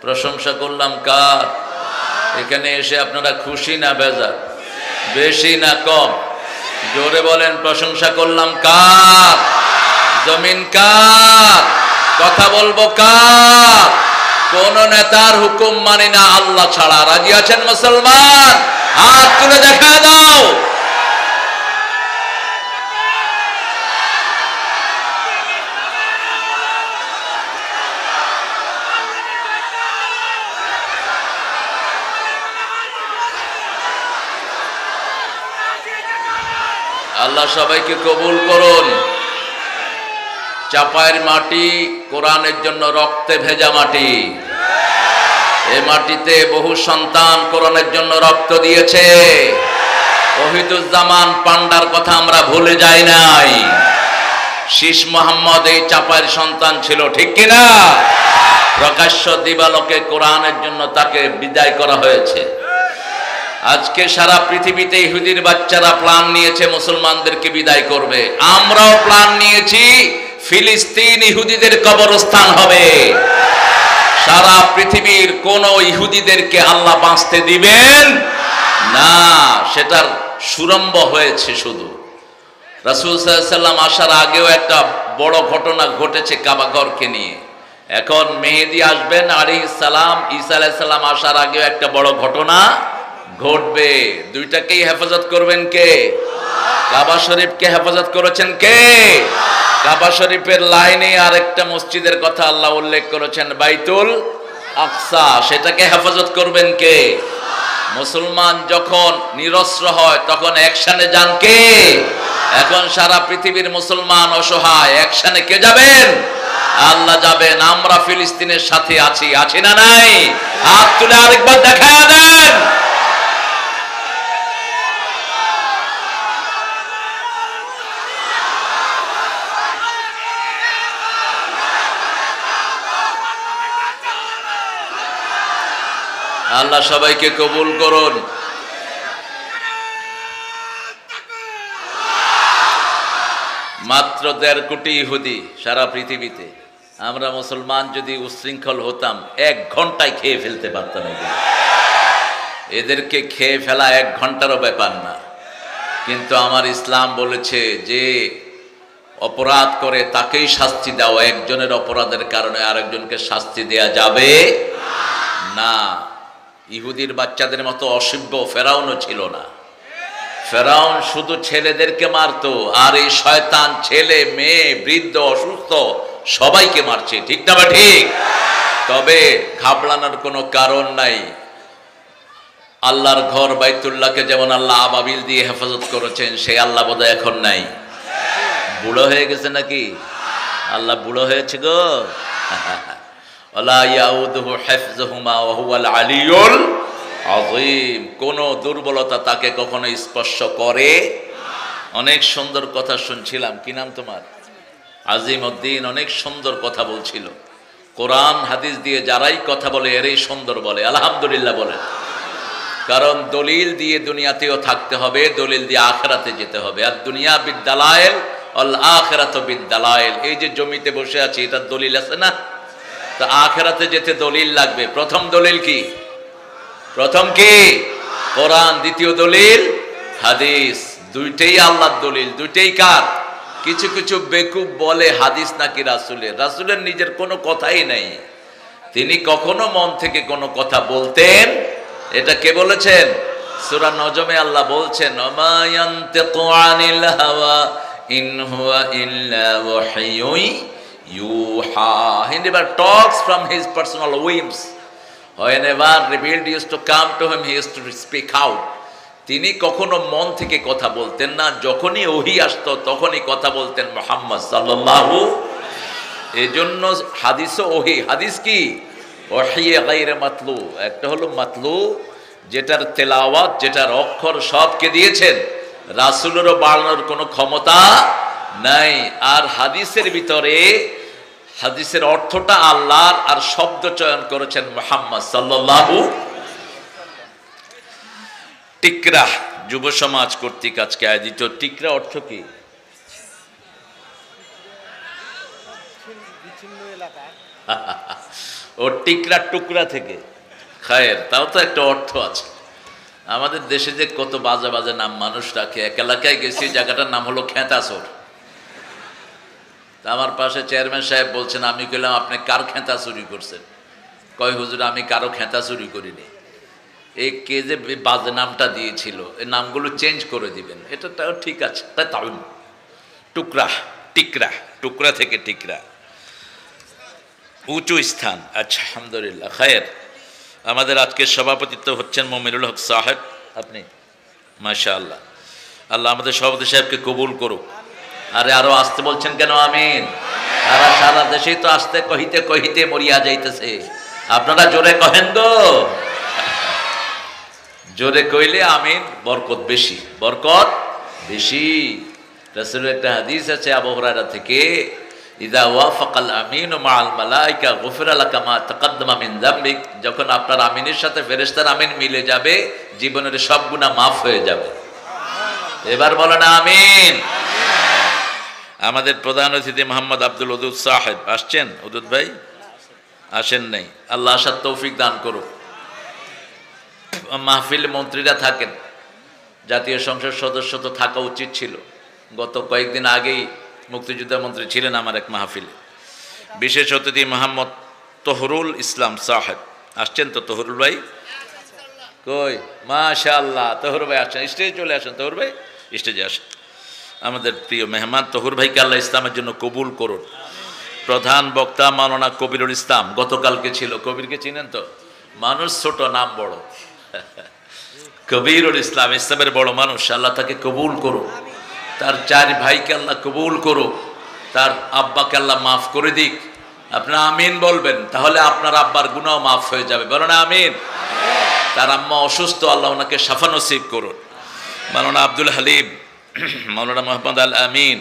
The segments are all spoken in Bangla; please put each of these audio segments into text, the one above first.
প্রশংসা করলাম কার? এখানে এসে আপনারা খুশি না বেজার? বেশি না কম? জোরে বলেন, প্রশংসা করলাম কার? জমিন কার? কথা বলবো কার? কোন নেতার হুকুম মানি না আল্লাহ ছাড়া। রাজি আছেন মুসলমান? হাত তুলে দেখা দাও। আল্লাহ সবাইকে কবুল করুন। চাপায়ের মাটি কোরআনের জন্য রক্তে ভেজা মাটি। এই মাটিতে বহু সন্তান কোরআনের জন্য রক্ত দিয়েছে। ওহিদুজ্জামান পান্ডার কথা আমরা ভুলে যাই নাই। শীষ মোহাম্মদ এই চাপায়ের সন্তান ছিল, ঠিক কিনা? প্রকাশ্য দিবালোকে কোরআনের জন্য তাকে বিদায় করা হয়েছে। আজকে সারা পৃথিবীতে ইহুদির বাচ্চারা প্ল্যান নিয়েছে মুসলমানদেরকে বিদায় করবে। আমরাও প্ল্যান নিয়েছি, ফিলিস্তিন ইহুদিদের কবরস্থান হবে। সারা পৃথিবীর কোন ইহুদিদেরকে আল্লাহ বাঁচতে দিবেন না, সেটার সুরম্ভ হয়েছে। শুধু রাসূল সাল্লাল্লাহু আলাইহি ওয়াসাল্লাম আসার আগেও একটা বড় ঘটনা ঘটেছে কাবাঘরকে নিয়ে। এখন মেহেদী আসবেন আলাইহিস সালাম, ঈসা আলাইহিস সালাম আসার আগেও একটা বড় ঘটনা ঘটবে। দুইটাকেই হেফাজত করবেন কে? কাবা শরীফকে হেফাজত করেছেন কে? কাবা শরীফের লাইনে আরেকটা মসজিদের কথা আল্লাহ উল্লেখ করেছেন, বাইতুল আকসা। সেটাকে হেফাজত করবেন কে? মুসলমান যখন নিরস্ত্র হয় তখন অ্যাকশনে যান কে? এখন সারা পৃথিবীর মুসলমান অসহায়, অ্যাকশনে কে যাবেন? আল্লাহ যাবেন। আমরা ফিলিস্তিনের সাথে আছি, আছি না নাই? হাত তুলে আরেকবার দেখায়া দেন। আল্লাহ সবাইকে কবুল করুন। মাত্র 1.5 কোটি ইহুদি সারা পৃথিবীতে। আমরা মুসলমান যদি উশৃঙ্খল হতাম 1 ঘন্টায় খেয়ে ফেলতে পারতাম। এদেরকে খেয়ে ফেলা 1 ঘন্টারও ব্যাপার না। কিন্তু আমার ইসলাম বলেছে যে অপরাধ করে তাকেই শাস্তি দাও, একজনের অপরাধের কারণে আরেকজনকে শাস্তি দেয়া যাবে না। ইহুদির বাচ্চাদের মতো অসভ্য ফেরাউনও ছিল না। ফেরাউন শুধু ছেলেদেরকে মারতো, আর এই শয়তান ছেলে মেয়ে বৃদ্ধ অসুস্থ সবাইকে মারছে, ঠিক না বা ঠিক? তবে ঘাবড়ানোর কোনো কারণ নাই। আল্লাহর ঘর বাইতুল্লাহকে যেমন আল্লাহ আবাবিল দিয়ে হেফাজত করেছেন, সেই আল্লাহ বোধহয় এখন নাই। বুড়ো হয়ে গেছে নাকি? আল্লাহ বুড়ো হয়েছে গো। কোন দুর্বলতা তাকে কখনো স্পর্শ করে। অনেক সুন্দর কথা শুনছিলাম। কি নাম তোমার? আজিম উদ্দিন অনেক সুন্দর কথা বলছিল। কোরআন হাদিস দিয়ে যারাই কথা বলে এরই সুন্দর বলে, আলহামদুলিল্লাহ বলে। কারণ দলিল দিয়ে দুনিয়াতেও থাকতে হবে, দলিল দিয়ে আখিরাতে যেতে হবে। আর দুনিয়া বিদ্যালায়েল আল আখিরাতু বিদ্যালায়েল। এই যে জমিতে বসে আছি, এটা দলিল আছে না? তা আখিরাতে যেতে দলিল লাগবে। প্রথম দলিল কি? প্রথম কি? কোরআন। দ্বিতীয় দলিল হাদিস। দুইটাই আল্লাহর দলিল। দুইটাই কার? কিছু কিছু বেকুব বলে হাদিস নাকি রাসূলের। রাসূলের নিজের কোনো কথাই নাই। তিনি কখনো মন থেকে কোনো কথা বলতেন? এটা কে বলেছেন? সূরা নজমে আল্লাহ বলছেন, ওমা ইয়ানতিকু আনিল হাওয়া ইন হুয়া ইল্লা ওয়াহয়ুন ইউহা। He never talks from his personal whims. Whenever revealed used to come to him, he used to speak out. তিনি কখনো মন থেকে কথা বলতেন না। যখনই ওহী আসতো তখনই কথা বলতেন মুহাম্মদ সাল্লাল্লাহু। এজন্য হাদিসও ওহী। হাদিস কি? ওহী গায়রে মাতলু। একটা হলো মাতলু, যেটার তেলাওয়াত, যেটার অক্ষর সবকে দিয়েছেন, রাসূলেরও বাড়ানোর কোনো ক্ষমতা নাই। আর হাদিসের ভিতরে হাদিসের অর্থটা আল্লাহর, আর শব্দ চয়ন করেছেন মুহাম্মদ সাল্লাল্লাহু। টিকরা যুব সমাজ কর্তৃক আজকে আয়োজিত টিকরা অর্থ কি? ও টিকরা টুকরা থেকে। খায়ের, তাও তো একটা অর্থ আছে। আমাদের দেশে যে কত বাজে বাজে নাম মানুষ রাখে। এক এলাকায় গেছি, জায়গাটার নাম হলো খেতাসর। আমার পাশে চেয়ারম্যান সাহেব বলছেন, আমি কইলাম আপনি কার খেতা চুরি করছেন? কয় হুজুর আমি কারো খেতা চুরি করিনি। এই কে যে বাজে নামটা দিয়েছিল, এই নামগুলো চেঞ্জ করে দিবেন, এটা তাও ঠিক আছে। তাই তাও টুকরা, টিকরা, টুকরা থেকে টিকরা, উঁচু স্থান। আচ্ছা, আলহামদুলিল্লাহ। খায়ের, আমাদের আজকের সভাপতিত্ব হচ্ছেন মমিনুল হক সাহেব। আপনি মাশাআল্লাহ, আল্লাহ আমাদের সভাপতি সাহেবকে কবুল করুক। আরে আরো আসতে বলছেন কেন? আমিন। তারা সারা দেশেই তো আসতে কহিতে কহিতে মরিয়া যাইতেছে। আপনারা জোরে কহেন গো, জোরে কইলে আমিন, বরকত বেশি, বরকত বেশি। রাসূলের একটা হাদিস আছে আবু হুরায়রা থেকে, ইযা ওয়াফাকাল আমিনু মাআল মালাইকা গুফিরা লাকা মা তাকাদ্দামা মিন যামবিক। যখন আপনার আমিনের সাথে ফেরেশতার আমিন মিলে যাবে, জীবনের সব গুনাহ মাফ হয়ে যাবে। এবার বলেন আমিন। আমাদের প্রধান অতিথি মোহাম্মদ আব্দুল ওদুদ সাহেব আসছেন। ওদুদ ভাই আসেন নাই, আল্লাহ আসার তৌফিক দান করুক। মাহফিল মন্ত্রীরা থাকেন, জাতীয় সংসদ সদস্য তো থাকা উচিত ছিল। গত কয়েকদিন আগেই মুক্তিযোদ্ধা মন্ত্রী ছিলেন আমার এক মাহফিলে। বিশেষ অতিথি মোহাম্মদ তহরুল ইসলাম সাহেব আসছেন তো? তহরুল ভাই কই? মাশাআল্লাহ, তহরুল ভাই আসছেন। স্টেজে চলে আসেন তহরুল ভাই, স্টেজে আসেন। আমাদের প্রিয় মেহমান তহুর ভাইকে আল্লাহ ইসলামের জন্য কবুল করুন। প্রধান বক্তা মাওলানা কবিরুল ইসলাম গতকালকে ছিল। কবিরকে চিনেন তো? মানুষ ছোট, নাম বড়। কবিরুল ইসলাম ইসলামের বড় মানুষ, আল্লাহ তাকে কবুল করুক। তার 4 ভাইকে আল্লাহ কবুল করুক। তার আব্বাকে আল্লাহ মাফ করে দিক। আপনারা আমিন বলবেন, তাহলে আপনার আব্বার গুনাহ মাফ হয়ে যাবে। বলেন আমিন। তার আম্মা অসুস্থ, আল্লাহ ওনাকে শাফা নসিব করুন। মাওলানা আব্দুল হালিম, মাওলানা মোহাম্মদ আল আমিন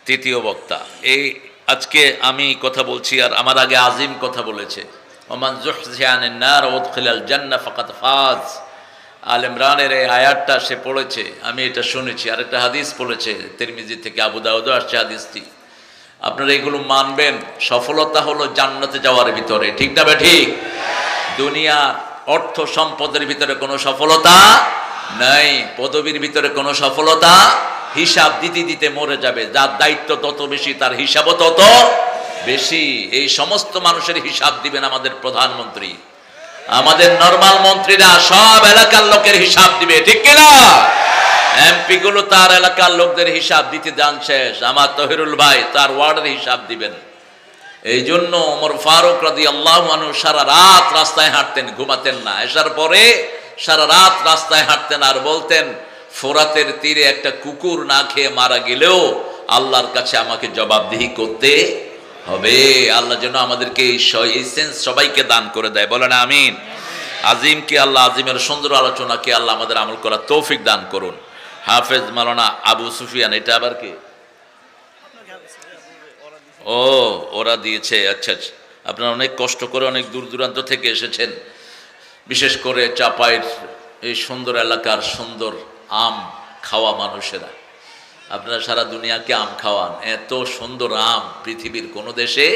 তৃতীয় বক্তা। এই আজকে আমি কথা বলছি, আর আমার আগে আজিম কথা বলেছে। ওমান যুহজিহা আনিন নার ওয়া উদখিলাল জান্নাহ ফাকাদ ফাজ। আল ইমরানের এই আয়াতটা সে পড়েছে, আমি এটা শুনেছি। আর একটা হাদিস পড়েছে তিরমিজি থেকে, আবু দাউদে আসছে হাদিসটি। আপনারা এগুলো মানবেন। সফলতা হলো জান্নাতে যাওয়ার ভিতরে, ঠিক না ঠিক? দুনিয়া অর্থ সম্পদের ভিতরে কোনো সফলতা নাই, পদবীর ভিতরে কোনো সফলতা। হিসাব দিতে দিতে মরে যাবে। যার দায়িত্ব তত বেশি, তার হিসাবও তত বেশি। এই সমস্ত মানুষের হিসাব দিবেন আমাদের প্রধানমন্ত্রী। আমাদের নরমাল মন্ত্রীরা সব এলাকার লোকের হিসাব দিবে, ঠিক কিনা? এমপি গুলো তার এলাকার লোকদের হিসাব দিতে যান শেষ। আমার তহিরুল ভাই তার ওয়ার্ডের হিসাব দিবেন। এই জন্য ওমর ফারুক রাদিয়াল্লাহু আনহু সারা রাত রাস্তায় হাঁটতেন, ঘুমাতেন না। এসার পরে সারা রাত রাস্তায় হাঁটতেন আর বলতেন, ফোরাতের তীরে একটা কুকুর না খেয়ে মারা গেলেও আল্লাহর কাছে আমাকে জবাবদিহি করতে হবে। আল্লাহ যেন আমাদেরকে এই সেন্স সবাইকে দান করে দেয়। বলেন আমিন। আজিমকে আল্লাহ, আজিমের সুন্দর আলোচনাকে আল্লাহ আমাদের আমল করার তৌফিক দান করুন। হাফেজ মাওলানা আবু সুফিয়ান, এটা আবার কি? ও, ওরা দিয়েছে। আচ্ছা আচ্ছা, আপনারা অনেক কষ্ট করে অনেক দূর দূরান্ত থেকে এসেছেন। বিশেষ করে চাপাইয়ের এই সুন্দর এলাকার সুন্দর আম খাওয়া মানুষেরা। আপনারা সারা দুনিয়াকে আম খাওয়ান। এত সুন্দর আম পৃথিবীর কোনো দেশে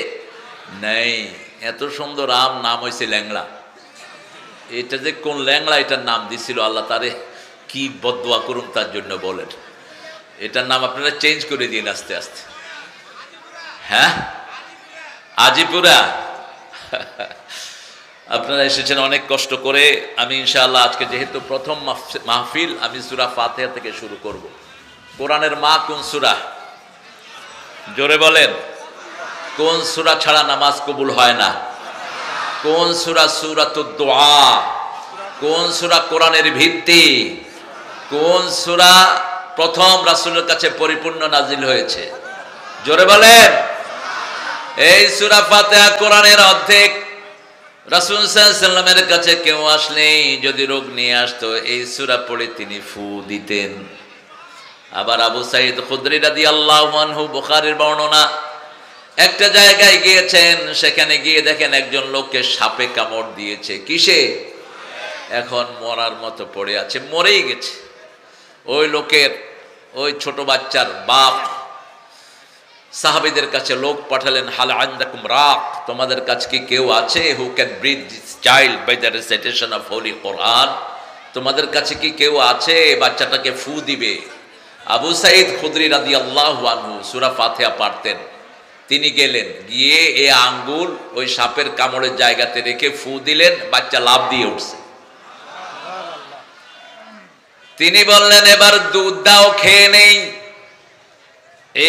নেই। এত সুন্দর আম, নাম হয়েছে ল্যাংড়া। এটা যে কোন ল্যাংড়া এটার নাম দিছিল আল্লাহ, তারে কি বদদোয়া করুন তার জন্য বলেন। এটার নাম আপনারা চেঞ্জ করে দিন আস্তে আস্তে। হ্যাঁ, আজিপুরা। আপনারা এসেছেন অনেক কষ্ট করে। আমি ইনশাআল্লাহ আজকে যেহেতু প্রথম মাহফিল, আমি সূরা ফাতিহা থেকে শুরু করব। কোরআনের মা কোন সূরা? জোরে বলেন। কোন সূরা ছাড়া নামাজ কবুল হয় না? কোন সূরা? সূরাতুদ দুআ। কোন সূরা কোরআনের ভিত্তি? কোন সূরা প্রথম রাসূলের কাছে পরিপূর্ণ নাজিল হয়েছে? জোরে বলেন। এই সূরা ফাতিহা কোরআনের অর্ধেক। রাসূল সাল্লাল্লাহু আলাইহি ওয়াসাল্লামের কাছে কেউ আসলেই যদি রোগ নিয়ে আসতো, এই সূরা পড়ে তিনি ফু দিতেন। আবার আবু সাঈদ খুদরি রাদিয়াল্লাহু আনহু, বুখারীর বর্ণনা, একটা জায়গায় গিয়েছেন, সেখানে গিয়ে দেখেন একজন লোককে সাপে কামড় দিয়েছে। কিসে? এখন মরার মতো পড়ে আছে, মরেই গেছে। ওই লোকের, ওই ছোট বাচ্চার বাপ সাহাবীদের কাছে লোক পাঠালেন, হাল আনদাকুম রাক, তোমাদের কাছে কি কেউ আছে who can breathe this child by the recitation of holy Quran? তোমাদের কাছে কি কেউ আছে বাচ্চাটাকে ফু দিবে? আবু সাঈদ খুদরি রাদিয়াল্লাহু আনহু সূরা ফাতিহা পারতেন। তিনি গেলেন, গিয়ে এই আঙ্গুল ওই সাপের কামড়ের জায়গাতে রেখে ফু দিলেন, বাচ্চা লাফ দিয়ে উঠছে। তিনি বললেন, এবার দুধ দাও, খেয়ে নেই।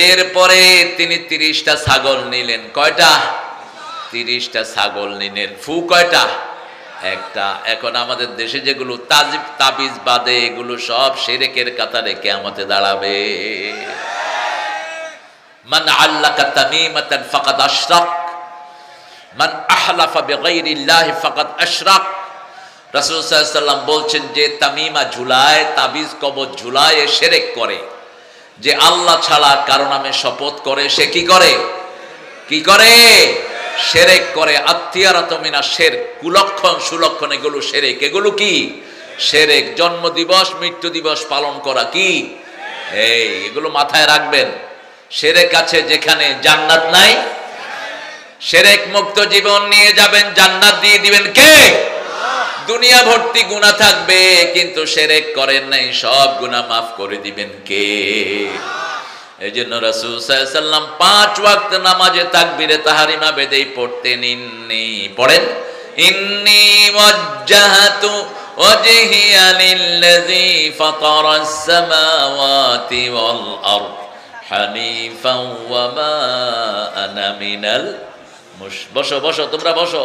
এরপরে তিনি 30টা ছাগল নিলেন। কয়টা? 30টা ছাগল নিলেন। ফু কয়টা? একটা। এখন আমাদের দেশে যেগুলো তাবিজ বাদে, এগুলো সব শিরকের কাতারে কিয়ামতে দাঁড়াবে। মান আল্লাকা তামিমাতান ফাকাদ আশরাক, মান আহলাফা বিগাইরিল্লাহি ফাকাদ আশরাক। রাসূল সাল্লাল্লাহু আলাইহি ওয়াসাল্লাম বলছেন, যে তামিমা ঝুলায়, তাবিজ কবজ ঝুলায়, এ শিরক করে। যে আল্লাহ ছাড়া কারো নামে শপথ করে, সে কি করে? কি করে? শিরক করে। আত্মীয়ারাত মিনা শিরক, কুলক্ষণ সুলক্ষণ এগুলো শিরক। এগুলো কি? শিরক। জন্ম দিবস মৃত্যু দিবস পালন করা কি? এগুলো মাথায় রাখবেন। শিরক আছে যেখানে, জান্নাত নাই। শিরক মুক্ত জীবন নিয়ে যাবেন, জান্নাত দিয়ে দিবেন কে? দুনিয়া ভর্তি গুনাহ থাকবে, কিন্তু শিরক করেন নাই, সব গুনাহ মাফ করে দিবেন কে? এইজন্য রাসূল সাল্লাল্লাহু আলাইহি ওয়াসাল্লাম 5 ওয়াক্ত নামাজে তাকবীরে তাহরিমা বেদেই পড়তেন। ইন্নী, পড়েন, ইন্নী ওয়াজ্জাহতু ওয়াজহিয়া লিল্লাযী ফাতারাস সামাওয়াতি ওয়াল আরদ হানিফাও ওয়া মা আনা মিনাল বসো বসো, তোমরা বসো,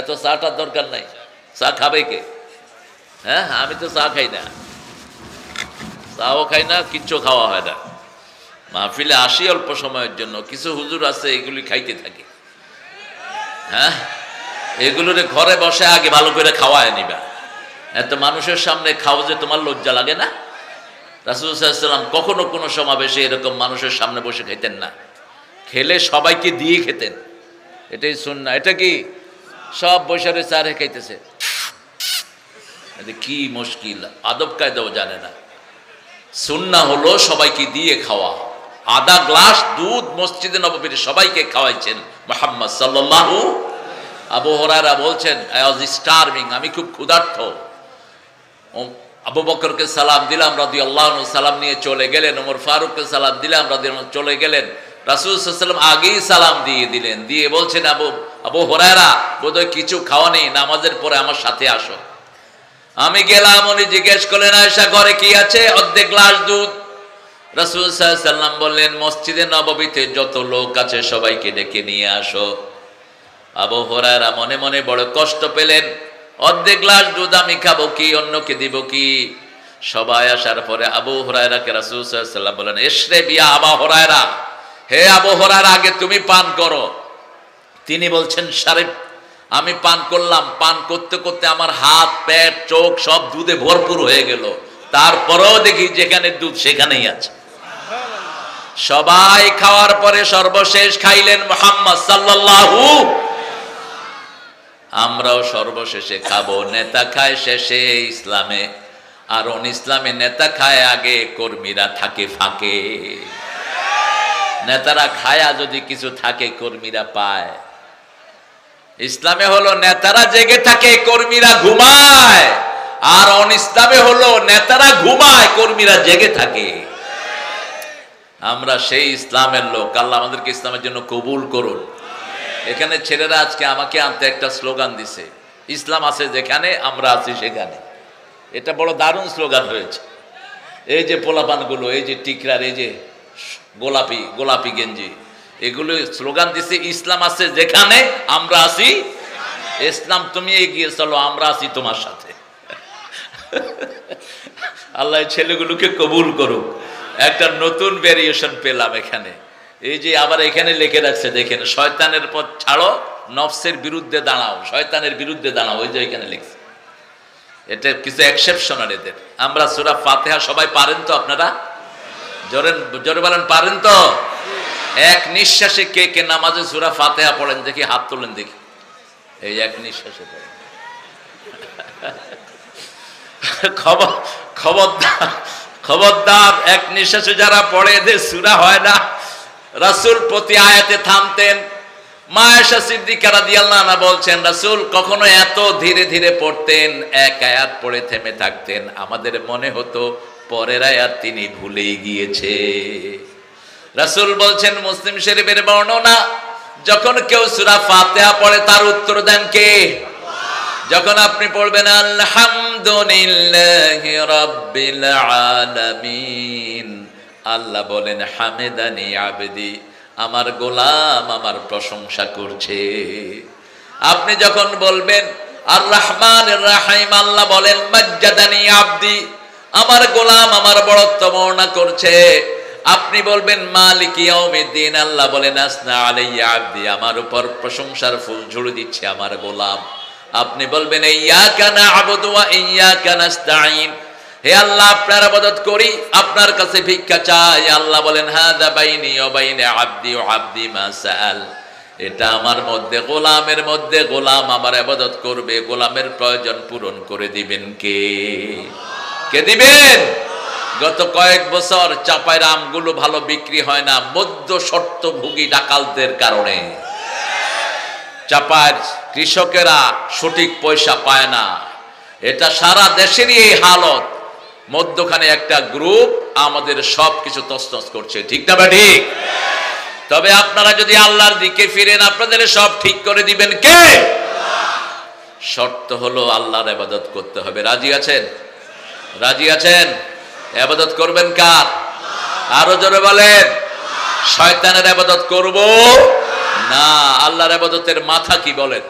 এত চাটার দরকার নাই। চা খাবে কে? হ্যাঁ, আমি তো চা খাই না, চাও খাই না, কিচ্ছু খাওয়া হয় না। মাহফিলে আসি অল্প সময়ের জন্য, কিছু হুজুর আছে এগুলি খাইতে থাকে। হ্যাঁ, এগুলোরে ঘরে বসে আগে ভালো করে খাওয়ায় নিবা। এত মানুষের সামনে খাও যে তোমার লজ্জা লাগে না? রাসূল সাল্লাল্লাহু আলাইহি ওয়াসাল্লাম কখনো কোনো সমাবেশে এরকম মানুষের সামনে বসে খেতেন না। খেলে সবাইকে দিয়ে খেতেন, এটাই সুন্নাহ। এটা কি? সব বসে রয়েছে আর খাইতেছে, কি মুশকিল, আদব কায়দাও জানে না। সুন্নাহ হলো সবাইকে দিয়ে খাওয়া। আধা গ্লাস দুধ মসজিদে নববীতে সবাইকে খাওয়াইছেন মুহাম্মদ সাল্লাল্লাহু। আবু হুরায়রা বলছেন, আই ওয়াজ স্টারভিং, আমি খুব ক্ষুধার্ত। আবু বকরকে সালাম দিলাম রাদিয়াল্লাহু আনহু, সালাম নিয়ে চলে গেলেন। ওমর ফারুককে সালাম দিলাম রাদিয়াল্লাহু আনহু, চলে গেলেন। রাসূল সাল্লাল্লাহু আলাইহি ওয়াসাল্লাম আগেই সালাম দিয়ে দিলেন, দিয়ে বলছেন, আবু হুরায়রা বোধহয় কিছু খাওয়া নেই, নামাজের পরে আমার সাথে আসো। আমি গেলাম, উনি জিজ্ঞেস করলেন, আয়েশা ঘরে কি আছে? অর্ধেক গ্লাস দুধ। রাসূল সাল্লাল্লাহু আলাইহি ওয়াসাল্লাম বললেন, মসজিদে নববীতে যত লোক আছে সবাইকে ডেকে নিয়ে আসো। আবু হুরায়রা মনে মনে বড় কষ্ট পেলেন, অর্ধেক গ্লাস দুধ আমি খাবো কি, অন্যকে দিব কি? সবাই আসার পরে আবু হুরায়রাকে রাসূল সাল্লাল্লাহু আলাইহি ওয়াসাল্লাম বলেন, ইশরাব ইয়া আবু হুরায়রা, হে আবু হুরায়রা, আগে তুমি পান করো। তিনি বলছেন, শারিব, আমি পান করলাম। পান করতে করতে আমার হাত, পেট, চোখ সব দুধে ভরপুর হয়ে গেল। তারপরেও দেখি যেখানে দুধ সেখানেই আছে। সবাই খাওয়ার পরে সর্বশেষ খাইলেন মুহাম্মদ সাল্লাল্লাহু। আমরাও সর্বশেষে খাবো। নেতা খায় শেষে ইসলামে, আর ইসলামে নেতা খায় আগে, কর্মীরা থাকে ফাঁকে। নেতারা খায়া যদি কিছু থাকে, কর্মীরা পায়। ইসলামে হলো নেতারা জেগে থাকে, কর্মীরা ঘুমায়। আর ইসলামে হলো নেতারা ঘুমায়, কর্মীরা জেগে থাকে। আমরা সেই ইসলামের লোক। আল্লাহ আমাদেরকে ইসলামের জন্য কবুল করুন। এখানে ছেলেরা আজকে আমাকে আনতে একটা স্লোগান দিছে, ইসলাম আছে যেখানে, আমরা আছি সেখানে। এটা বড় দারুণ স্লোগান হয়েছে। এই যে পোলাপানগুলো, এই যে টিকরার, এই যে গোলাপি গোলাপি গেঞ্জি, এগুলো স্লোগান দিছে, ইসলাম আছে যেখানে, আমরা আছি। ইসলাম তুমি এগিয়ে চলো, আমরা আছি তোমার সাথে। আল্লাহ ছেলেগুলোকে কবুল করুক। একটা নতুন ভেরিয়েশন পেলাম এখানে। এই যে আবার এখানে লিখে রাখছে, দেখেন, শয়তানের পথ ছাড়ো, নফসের বিরুদ্ধে দাঁড়াও, শয়তানের বিরুদ্ধে দাঁড়াও। ওই যে এখানে লিখছে। এটা কিছু এক্সেপশনাল এদের। আমরা সূরা ফাতিহা সবাই পারেন তো? আপনারা জোরে জোরে বলেন, পারেন তো? এক নিঃশ্বাসে কে কে নামাজে সূরা ফাতিহা পড়েন দেখি, হাত তোলেন দেখি। এই এক নিঃশ্বাসে পড়েন। খবরদার, খবরদার, এক নিঃশ্বাসে যারা পড়ে, এদের সূরা হয় না। রাসূল প্রতি আয়াতে থামতেন। মা আয়েশা সিদ্দিকা রাদিয়াল্লাহু আনহা বলছেন, রাসূল কখনো এত ধীরে ধীরে পড়তেন, এক আয়াত পড়ে থেমে থাকতেন, আমাদের মনে হতো পরের আয়াত তিনি ভুলেই গিয়েছে। রাসূল বলছেন, মুসলিম শরীফের বর্ণনা, যখন কেউ সূরা ফাতিহা পড়ে তার উত্তর দেন কে? যখন আপনি পড়বেন আলহামদুলিল্লাহি রাব্বিল আলামিন, আল্লাহ বলেন হামেদানি আবদি, আমার গোলাম আমার প্রশংসা করছে। আপনি যখন বলবেন আর রহমানির রহিম, আল্লাহ বলেন মাজ্জাদানি আবদি, আমার গোলাম আমার বড়ত্ব বর্ণনা করছে। আপনি বলবেন মালিক ইয়াউমিদ্দিন, আল্লাহ বলেন আসনা আলাইয়া আবদি, আমার উপর প্রশংসার ফুল ঝুড়ে দিচ্ছে আমার গোলাম। আপনি বলবেন ইয়্যাকা না'বুদু ওয়া ইয়্যাকা নাস্তাঈন, হে আল্লাহ আপনার ইবাদত করি, আপনার কাছে ভিক্ষা চাই। আল্লাহ বলেন হাযা বাইনি ওয়া বাইনা আবদি ওয়া আবদি মা সাআল, এটা আমার মধ্যে গোলামের মধ্যে, গোলাম আমার ইবাদত করবে, গোলামের প্রয়োজন পূরণ করে দিবেন কে? কে দিবেন? গত কয়েক বছর চাপাইয়ের আমগুলো ভালো বিক্রি হয় না, মধ্য শর্তভোগী ডাকালদের কারণে। চাপাইয়ের কৃষকেরা সঠিক পয়সা পায় না, এটা সারা দেশেরই এই হালত। মধ্যখানে একটা গ্রুপ আমাদের সবকিছু তছনছ করছে, ঠিক না ঠিক? তবে আপনারা যদি আল্লাহর দিকে ফিরেন, আপনাদের সব ঠিক করে দিবেন কে? শর্ত হলো আল্লাহর ইবাদত করতে হবে। রাজি আছেন? রাজি আছেন? ইবাদত করবেন কার? আরো জোরে বলেন। শয়তানের ইবাদত করব না। আল্লাহর ইবাদতের মাথা কি বলেন?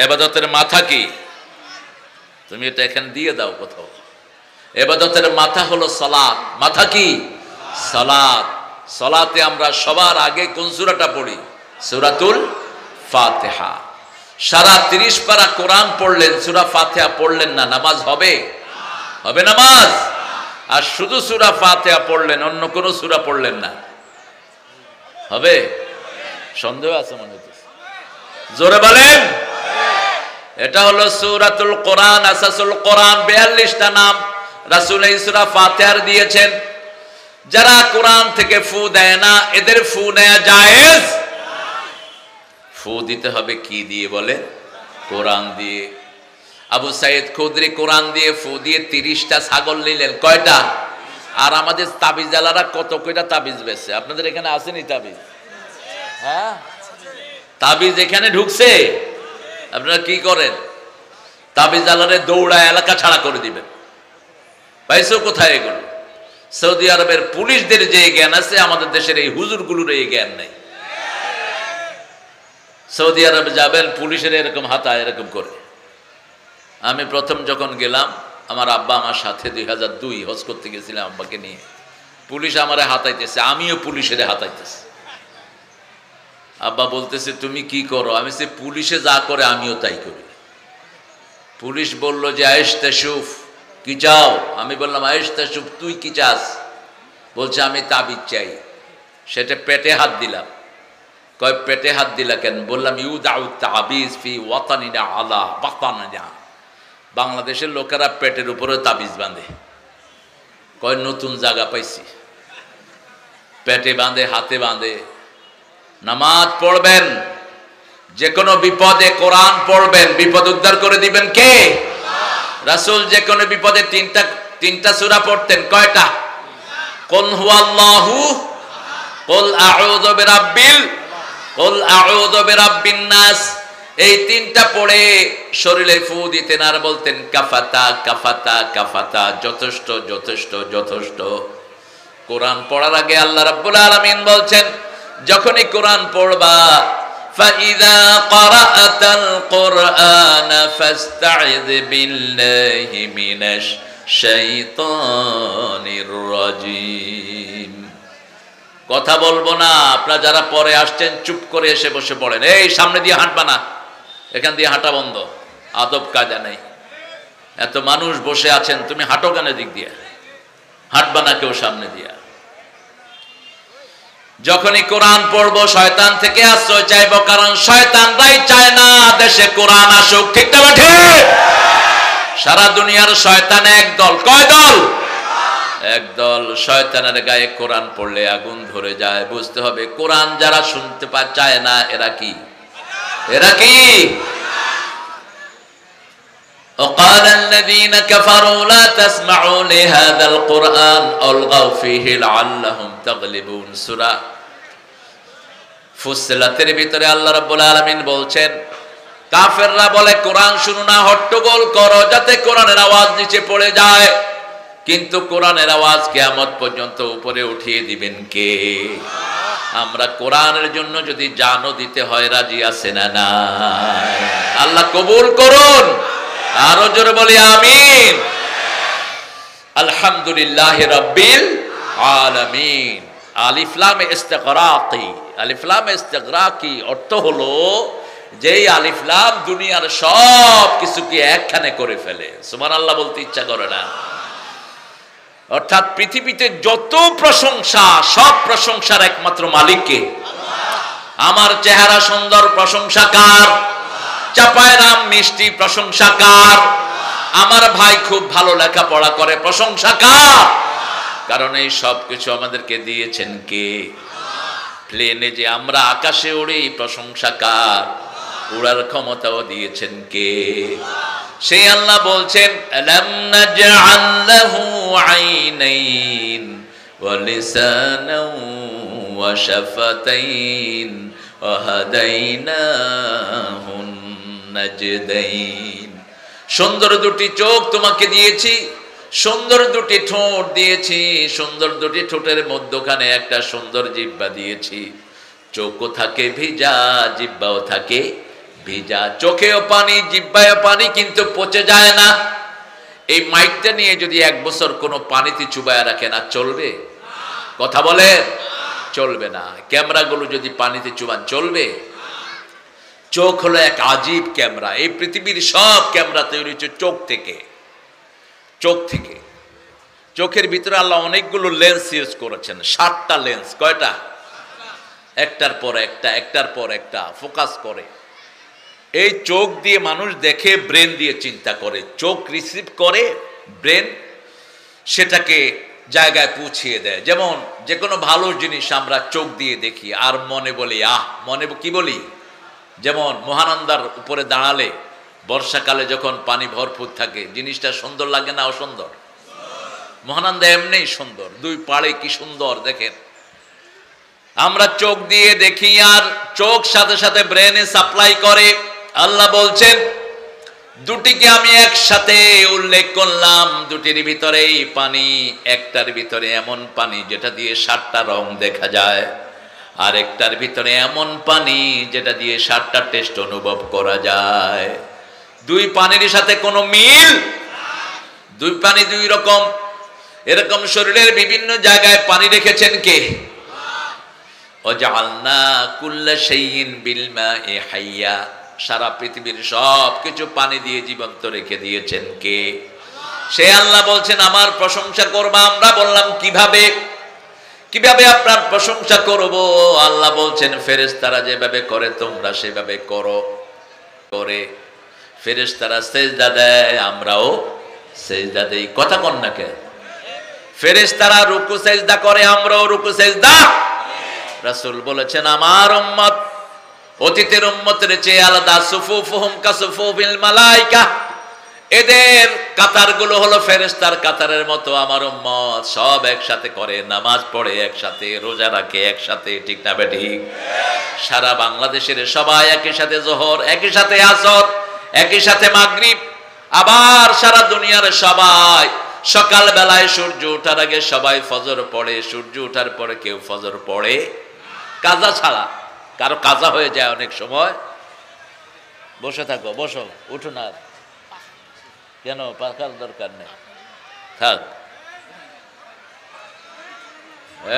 ইবাদতের মাথা কি? তুমি এটা এখানে দিয়ে দাও কোথাও। ইবাদতের মাথা হলো সালাত। মাথা কি? সালাত। সালাতে আমরা সবার আগে কোন সূরাটা পড়ি? সূরাতুল ফাতিহা। সারা 30 পারা কোরআন পড়লেন, সূরা ফাতিহা পড়লেন না, নামাজ হবে? হবে নামাজ? আর শুধু সূরা ফাতিহা পড়লেন, অন্য কোনো সূরা পড়লেন না, হবে? সন্দেহ আছে মনে হচ্ছে, জোরে বলেন। এটা হলো সূরাতুল কোরআন, আসাসুল কোরআন। 42টা নাম রাসূল এই সূরা ফাতিহার দিয়েছেন। যারা কোরআন থেকে ফু দেয় না, এদের ফু নেওয়া জায়েজ। ফু দিতে হবে কি দিয়ে বলে? কোরআন দিয়ে। আবু সাইদ খুদরি কোরআন দিয়ে ফু দিয়ে 30টা ছাগল নিলেন। কয়টা? আর আমাদের তাবিজালারা কত কয়টা তাবিজ বেছে? আপনাদের এখানে আসেনি তাবিজ? হ্যাঁ, তাবিজ এখানে ঢুকছে। আপনারা কি করেন? তাবিজালারে দৌড়ায় এলাকা ছাড়া করে দিবেন। পাইছো কোথায় এগুলো? সৌদি আরবের পুলিশদের যে জ্ঞান আছে, আমাদের দেশের এই হুজুরগুলোর এই জ্ঞান নেই। সৌদি আরবে যাবেন, পুলিশের এরকম হাতায় এরকম করে। আমি প্রথম যখন গেলাম, আমার আব্বা আমার সাথে 2002 হজ করতে গেছিলাম আব্বাকে নিয়ে। পুলিশ আমারে হাতাইতেছে, আমিও পুলিশের হাতাইতেছি। আব্বা বলতেছে তুমি কি করো? আমি সে পুলিশে যা করে আমিও তাই করি। পুলিশ বলল যে আয়েশ তাশুফ, কি চাও? আমি বললাম আয়েশ তাশুফ, তুই কি চাস? বলছে আমি তাবিজ চাই। সেটা পেটে হাত দিলাম। কয় পেটে হাত দিলা কেন? বললাম ইউদাউ তাবিজ ফি ওয়াতানিনা আলা বাতানিনা, বাংলাদেশের লোকেরা পেটের উপরে তাবিজ বাঁধে। কয় নতুন জায়গা পাইছি, পেটে বাঁধে, হাতে বাঁধে। নামাজ পড়বেন, যে কোনো বিপদে কোরআন পড়বেন, বিপদ উদ্ধার করে দিবেন কে? রাসূল যে কোনো বিপদে তিনটা সূরা পড়তেন। কয়টা? কুল হুয়াল্লাহু, কুল আউযু বিরাব্বিল, কুল আউযু বিরাব্বিন নাস। এই তিনটা পড়ে শরীরে ফু দিতেন আর বলতেন কাফাতা কাফাতা কাফাতা, যথেষ্ট যথেষ্ট যথেষ্ট। কোরআন পড়ার আগে আল্লাহ রাব্বুল আলামিন বলছেন, যখনই কোরআন পড়বা, ফাইযা ক্বারাআতাল কুরআন ফাস্তাইয বিল্লাহি মিনাশ শাইতানির রাজিম। কথা বলবো না, আপনারা যারা পরে আসছেন চুপ করে এসে বসে পড়েন। এই সামনে দিয়ে হাঁটবা না, এখান দিয়ে হাঁটা বন্ধ, আদব কায়দা নেই। এত মানুষ বসে আছেন, তুমি হাঁটো কেন দিক দিয়ে? হাঁটবা না কেউ সামনে দিয়া। যখনই কোরআন পড়বো শয়তান থেকে আশ্রয় চাইবো, কারণ শয়তানরাই চায় না দেশে কোরআন আসুক, ঠিক না ঠিক? সারা দুনিয়ার শয়তান এক দল। কয় দল? একদল শয়তানের গায়ে কোরআন পড়লে আগুন ধরে যায়। বুঝতে হবে কোরআন যারা শুনতে চায় না এরা কি? এরা কি? وقال الذين كفروا لا تسمعوا لهذا القرآن ألغوا فيه لعلهم تغلبون। সূরা ফুসসিলাতের ভিতরে আল্লাহ রাব্বুল আলামিন বলছেন কাফেররা বলে কোরআন শুনো না, হট্টগোল করো যাতে কোরআনের আওয়াজ নিচে পড়ে যায়, কিন্তু কোরআনের আওয়াজ কিয়ামত পর্যন্ত উপরে উঠিয়ে দিবেন কে? আমরা কোরআনের জন্য যদি জানও দিতে হয় রাজি আছে না না? আল্লাহ কবুল করুন। আরো জোরে বলি আমিন। আলহামদুলিল্লাহি রাব্বিল আলামিন। আলিফ লাম ইস্তিগরাকি, আলিফ লাম ইস্তিগরাকি অর্থ হলো যেই আলিফ লাম দুনিয়ার সব কিছুকে একখানে করে ফেলে। সুবহানাল্লাহ বলতে ইচ্ছা করে না? অর্থাৎ পৃথিবীতে যত প্রশংসা সব প্রশংসার একমাত্র মালিককে। আমার চেহারা সুন্দর, প্রশংসা কার? চাপায় নাম মিষ্টি, প্রশংসা কার? আমার ভাই খুব ভালো লেখাপড়া করে, প্রশংসা কার? কারণ এই সব কিছু আমাদেরকে দিয়েছেন কে? প্লেনে যে আমরা আকাশে উড়ি, প্রশংসা কার? উড়ার ক্ষমতাও দিয়েছেন কে? সেই আল্লাহ বলছেন আলাম নাজআল লাহু আইনাইন ওয়া লিসানান ওয়া শাফাতাইন ওয়া হাদাইনাহুন নাজদাইন। সুন্দর দুটি চোখ তোমাকে দিয়েছি, সুন্দর দুটি ঠোঁট দিয়েছি, সুন্দর দুটি ঠোঁটের মধ্যখানে একটা সুন্দর জিহ্বা দিয়েছি। চোখও থাকে ভিজা, জিহ্বাও থাকে ভিজা। চোখেও পানি, জিহ্বায়ও পানি, কিন্তু পচে যায় না। এই মাইকটা নিয়ে যদি 1 বছর কোনো পানিতে চুবায় রাখে না চলবে? কথা বলেন, চলবে না। ক্যামেরাগুলো যদি পানিতে চুবান চলবে? চোখ হলো এক আজীব ক্যামেরা। এই পৃথিবীর সব ক্যামেরা তৈরি হচ্ছে চোখ থেকে। চোখ থেকে, চোখের ভিতরে আল্লাহ অনেকগুলো লেন্স ইউজ করেছেন। 7টা লেন্স। কয়টা? একটার পর একটা, একটার পর একটা ফোকাস করে। এই চোখ দিয়ে মানুষ দেখে, ব্রেন দিয়ে চিন্তা করে। চোখ রিসিভ করে, ব্রেন সেটাকে জায়গায় পৌঁছিয়ে দেয়। যেমন যে কোনো ভালো জিনিস আমরা চোখ দিয়ে দেখি আর মনে বলি আহ, মনে কি বলি? যেমন মহানন্দার উপরে দাঁড়ালে বর্ষাকালে যখন পানি ভরপুর থাকে জিনিসটা সুন্দর লাগে না অসুন্দর? মহানন্দা এমনিই সুন্দর, 2 পাড়ে কি সুন্দর দেখেন। আমরা চোখ দিয়ে দেখি আর চোখ সাথে সাথে ব্রেনে সাপ্লাই করে। আল্লাহ বলছেন দুটিকে আমি একসাথে উল্লেখ করলাম। দুটির ভিতরেই পানি, একটার ভিতরে এমন পানি যেটা দিয়ে 7টা রং দেখা যায়, আর একটার ভিতরে এমন পানি যেটা দিয়ে 7টা টেস্ট অনুভব করা যায়। 2 পানির সাথে কোনো মিল? 2 পানি 2 রকম। এরকম শরীরের বিভিন্ন জায়গায় পানি রেখেছেন কে? ওয়াজআলনা কুল্লা শাইইন বিল মাই হাইয়া। সারা পৃথিবীর সব কিছু পানি দিয়ে জীবন্ত রেখে দিয়েছেন কে? সে আল্লাহ বলছেন আমার প্রশংসা করবা। আমরা বললাম কিভাবে? কিভাবে আপনার প্রশংসা করব? আল্লাহ বলছেন ফেরেশতারা যেভাবে করে তোমরা সেভাবে করো। করে ফেরেশতারা সেজদা দেয়, আমরাও সেজদা দেই। কথা কন না কে? ফেরেশতারা রুকু সেজদা করে, আমরাও রুকু সেজদা। রাসূল বলেছেন আমার উম্মত অতীতের উম্মতের চেয়ে আলাদা। সুফুফুহুম কাসুফুফিল মালায়েকা। এদের কাতারগুলো হলো ফেরেশতার কাতারের মতো। আমার উম্মত সব একসাথে করে, নামাজ পড়ে একসাথে, রোজা রাখে একসাথে। ঠিক না বেঠিক? সারা বাংলাদেশের সবাই একই সাথে জোহর, একই সাথে আসর, একই সাথে মাগরিব। আবার সারা দুনিয়ার সবাই সকাল বেলায় সূর্য ওঠার আগে সবাই ফজর পড়ে, সূর্য ওঠার পরে কেউ ফজর পড়ে কাজা ছাড়া। কারো কাজা হয়ে যায় অনেক সময়। বসে থাকো, বসো, উঠো না। কেন? পাকার দরকার নেই, থাক।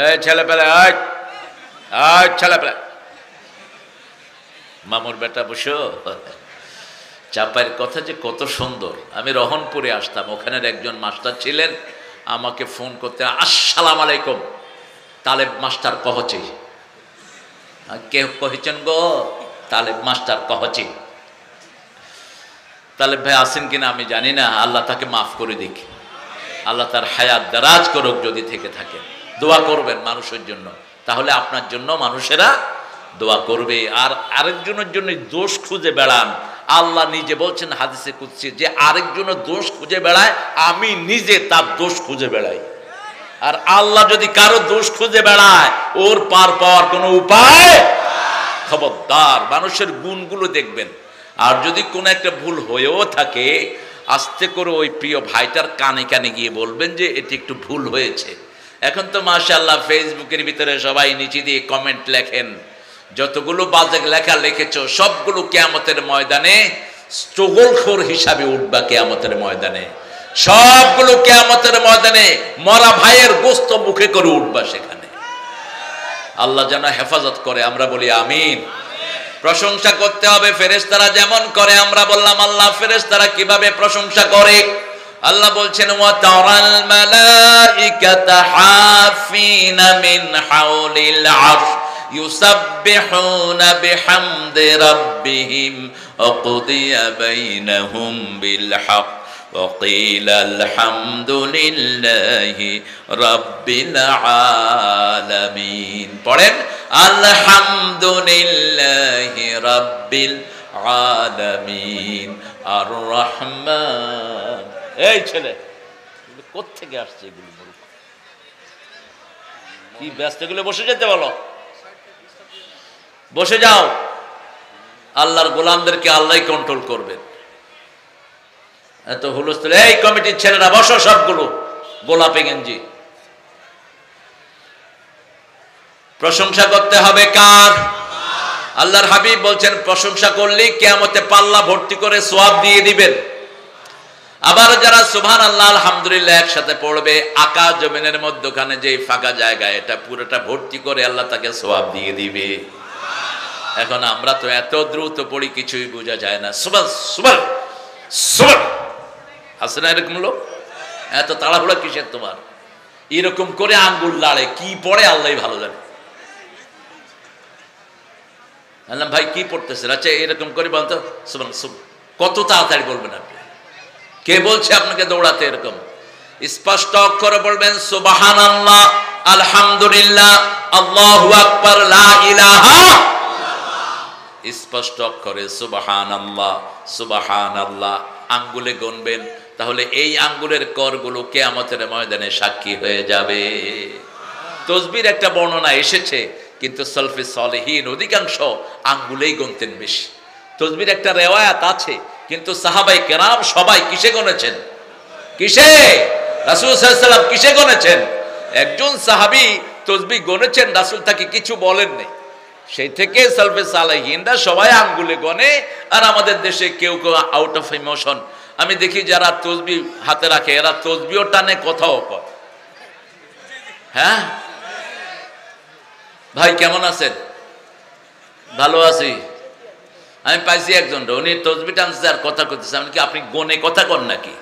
এই ছেলে পেলে, ছেলে পেলে, মামুর বেটা বসো। চাপাইয়ের কথা যে কত সুন্দর। আমি রহনপুরে আসতাম, ওখানের একজন মাস্টার ছিলেন, আমাকে ফোন করতে আসসালাম আলাইকুম তালেব মাস্টার কহচি। কে কহেছেন গো? তালেব মাস্টার কহচি। তালেব ভাই আছেন কিনা আমি জানি না, আল্লাহ তাকে মাফ করে দিক। আল্লাহ তার হায়াত দারাজ করুক যদি থেকে থাকেন। দোয়া করবেন মানুষের জন্য, তাহলে আপনার জন্য মানুষেরা দোয়া করবে। আর আরেকজনের জন্য দোষ খুঁজে বেড়ান, আল্লাহ নিজে বলছেন হাদিসে কুদসি, যে আরেকজনের দোষ খুঁজে বেড়ায়, আমি নিজে তার দোষ খুঁজে বেড়াই। আর আল্লাহ যদি কারো দোষ খুঁজে বেড়ায়, ওর পার পাওয়ার কোনো উপায়। খবরদার, মানুষের গুণগুলো দেখবেন। আর যদি কোনো একটা ভুল হয়েও থাকে, আস্তে করে ওই প্রিয় ভাইটার কানে কানে গিয়ে বলবেন যে এটি একটু ভুল হয়েছে। এখন তো মাশাআল্লাহ ফেসবুকের ভিতরে সবাই নিচে দিয়ে কমেন্ট লেখেন, যতগুলো বাজে লেখা লিখেছো সবগুলো কিয়ামতের ময়দানে স্ট্রাগলখোর হিসাবে উঠবা। কিয়ামতের ময়দানে সবগুলো কিয়ামতের ময়দানে মরা ভাইয়ের গোস্ত মুখে করে উঠবা সেখানে। আল্লাহ যেন হেফাজত করে, আমরা বলি আমিন। প্রশংসা করতে হবে ফেরেশতারা যেমন করে। আমরা বললাম আল্লাহ ফেরেশতারা কিভাবে প্রশংসা করে। আল্লাহ বলছেন ওয়া তারাল মালাইকাতা হাফিনা মিন হাওলিল আরশ ইউসাব্বিহুনা বিহামদি রাব্বিহিম ওয়া কুদিয়া বাইনাহুম বিল হক ওয়া ক্বিলা আলহামদুলিল্লাহি রাব্বিল আলামিন। পড়েন আলহামদুলিল্লাহি রাব্বিল আলামিন আর রহমান। এই ছেলে কোত্থেকে আসছে এগুলো? কি ব্যস্ত গুলো? বসে যেতে বলো, বসে যাও। আল্লাহর গোলামদেরকে আল্লাহই কন্ট্রোল করবেন। এত হুলস্থুল। এই কমিটির ছেলেরা বসো, সবগুলো গোলাপি গেঞ্জি। প্রশংসা করতে হবে কার? আল্লাহর হাবিব বলছেন প্রশংসা করলে কিয়ামতে পাল্লা ভর্তি করে সওয়াব দিয়ে দিবেন। আবার যারা সুবহানাল্লাহ আলহামদুলিল্লাহ একসাথে পড়বে, আকাশ জমিনের মধ্যখানে যে ফাঁকা জায়গা, এটা পুরোটা ভর্তি করে আল্লাহ তাকে সওয়াব দিয়ে দিবে। এখন আমরা তো এত দ্রুত পড়ি কিছুই বোঝা যায় না। সুবহান সুবহান সুবহান, আছে না এরকম লোক? এত তাড়াহুড়া কিসের তোমার? এরকম করে আঙ্গুল লাড়ে, কি পড়ে আল্লাহই ভালো জানে। বললাম ভাই কি পড়তেছেন? আচ্ছা এরকম করে বলতো সুবহান সুবহান, কত তাড়াতাড়ি বলবেন আপনি? কে বলছে আপনাকে দৌড়াতে? এরকম স্পষ্ট অক্ষরে বলবেন সুবহানাল্লাহ, আলহামদুলিল্লাহ, আল্লাহু আকবার, লা ইলাহা। স্পষ্ট অক্ষরে সুবহানাল্লাহ সুবহানাল্লাহ আঙ্গুলে গুনবেন, তাহলে এই আঙ্গুলের করগুলো কিয়ামতের ময়দানে সাক্ষী হয়ে যাবে। তাসবির একটা বর্ণনা এসেছে, কিন্তু সলফে সালেহীন অধিকাংশ আঙ্গুলেই গুনতেন বেশি। তাসবির একটা রিওয়ায়াত আছে, কিন্তু সাহাবায়ে কেরাম সবাই কিসে গুনেছেন? কিসে? রাসূল সাল্লাল্লাহু আলাইহি ওয়াসাল্লাম কিসে গুনেছেন? একজন সাহাবী তাসবিহ গুনেছেন, রাসূল তাকে কিছু বলেননি। সেই থেকে সলফে সালেহীনরা সবাই আঙ্গুলে গনে। আর আমাদের দেশে কেউ কেউ আউট অফ ইমোশন, আমি দেখি যারা তাসবিহ হাতে রাখে এরা তাসবিহও টানে, কথাও কয়। হ্যাঁ ভাই কেমন আছেন? ভালো আছি। আমি পাইছি একজন, উনি তাসবিহ টানছে আর কথা কইতেছে। আমি কি আপনি গনে কথা কন নাকি?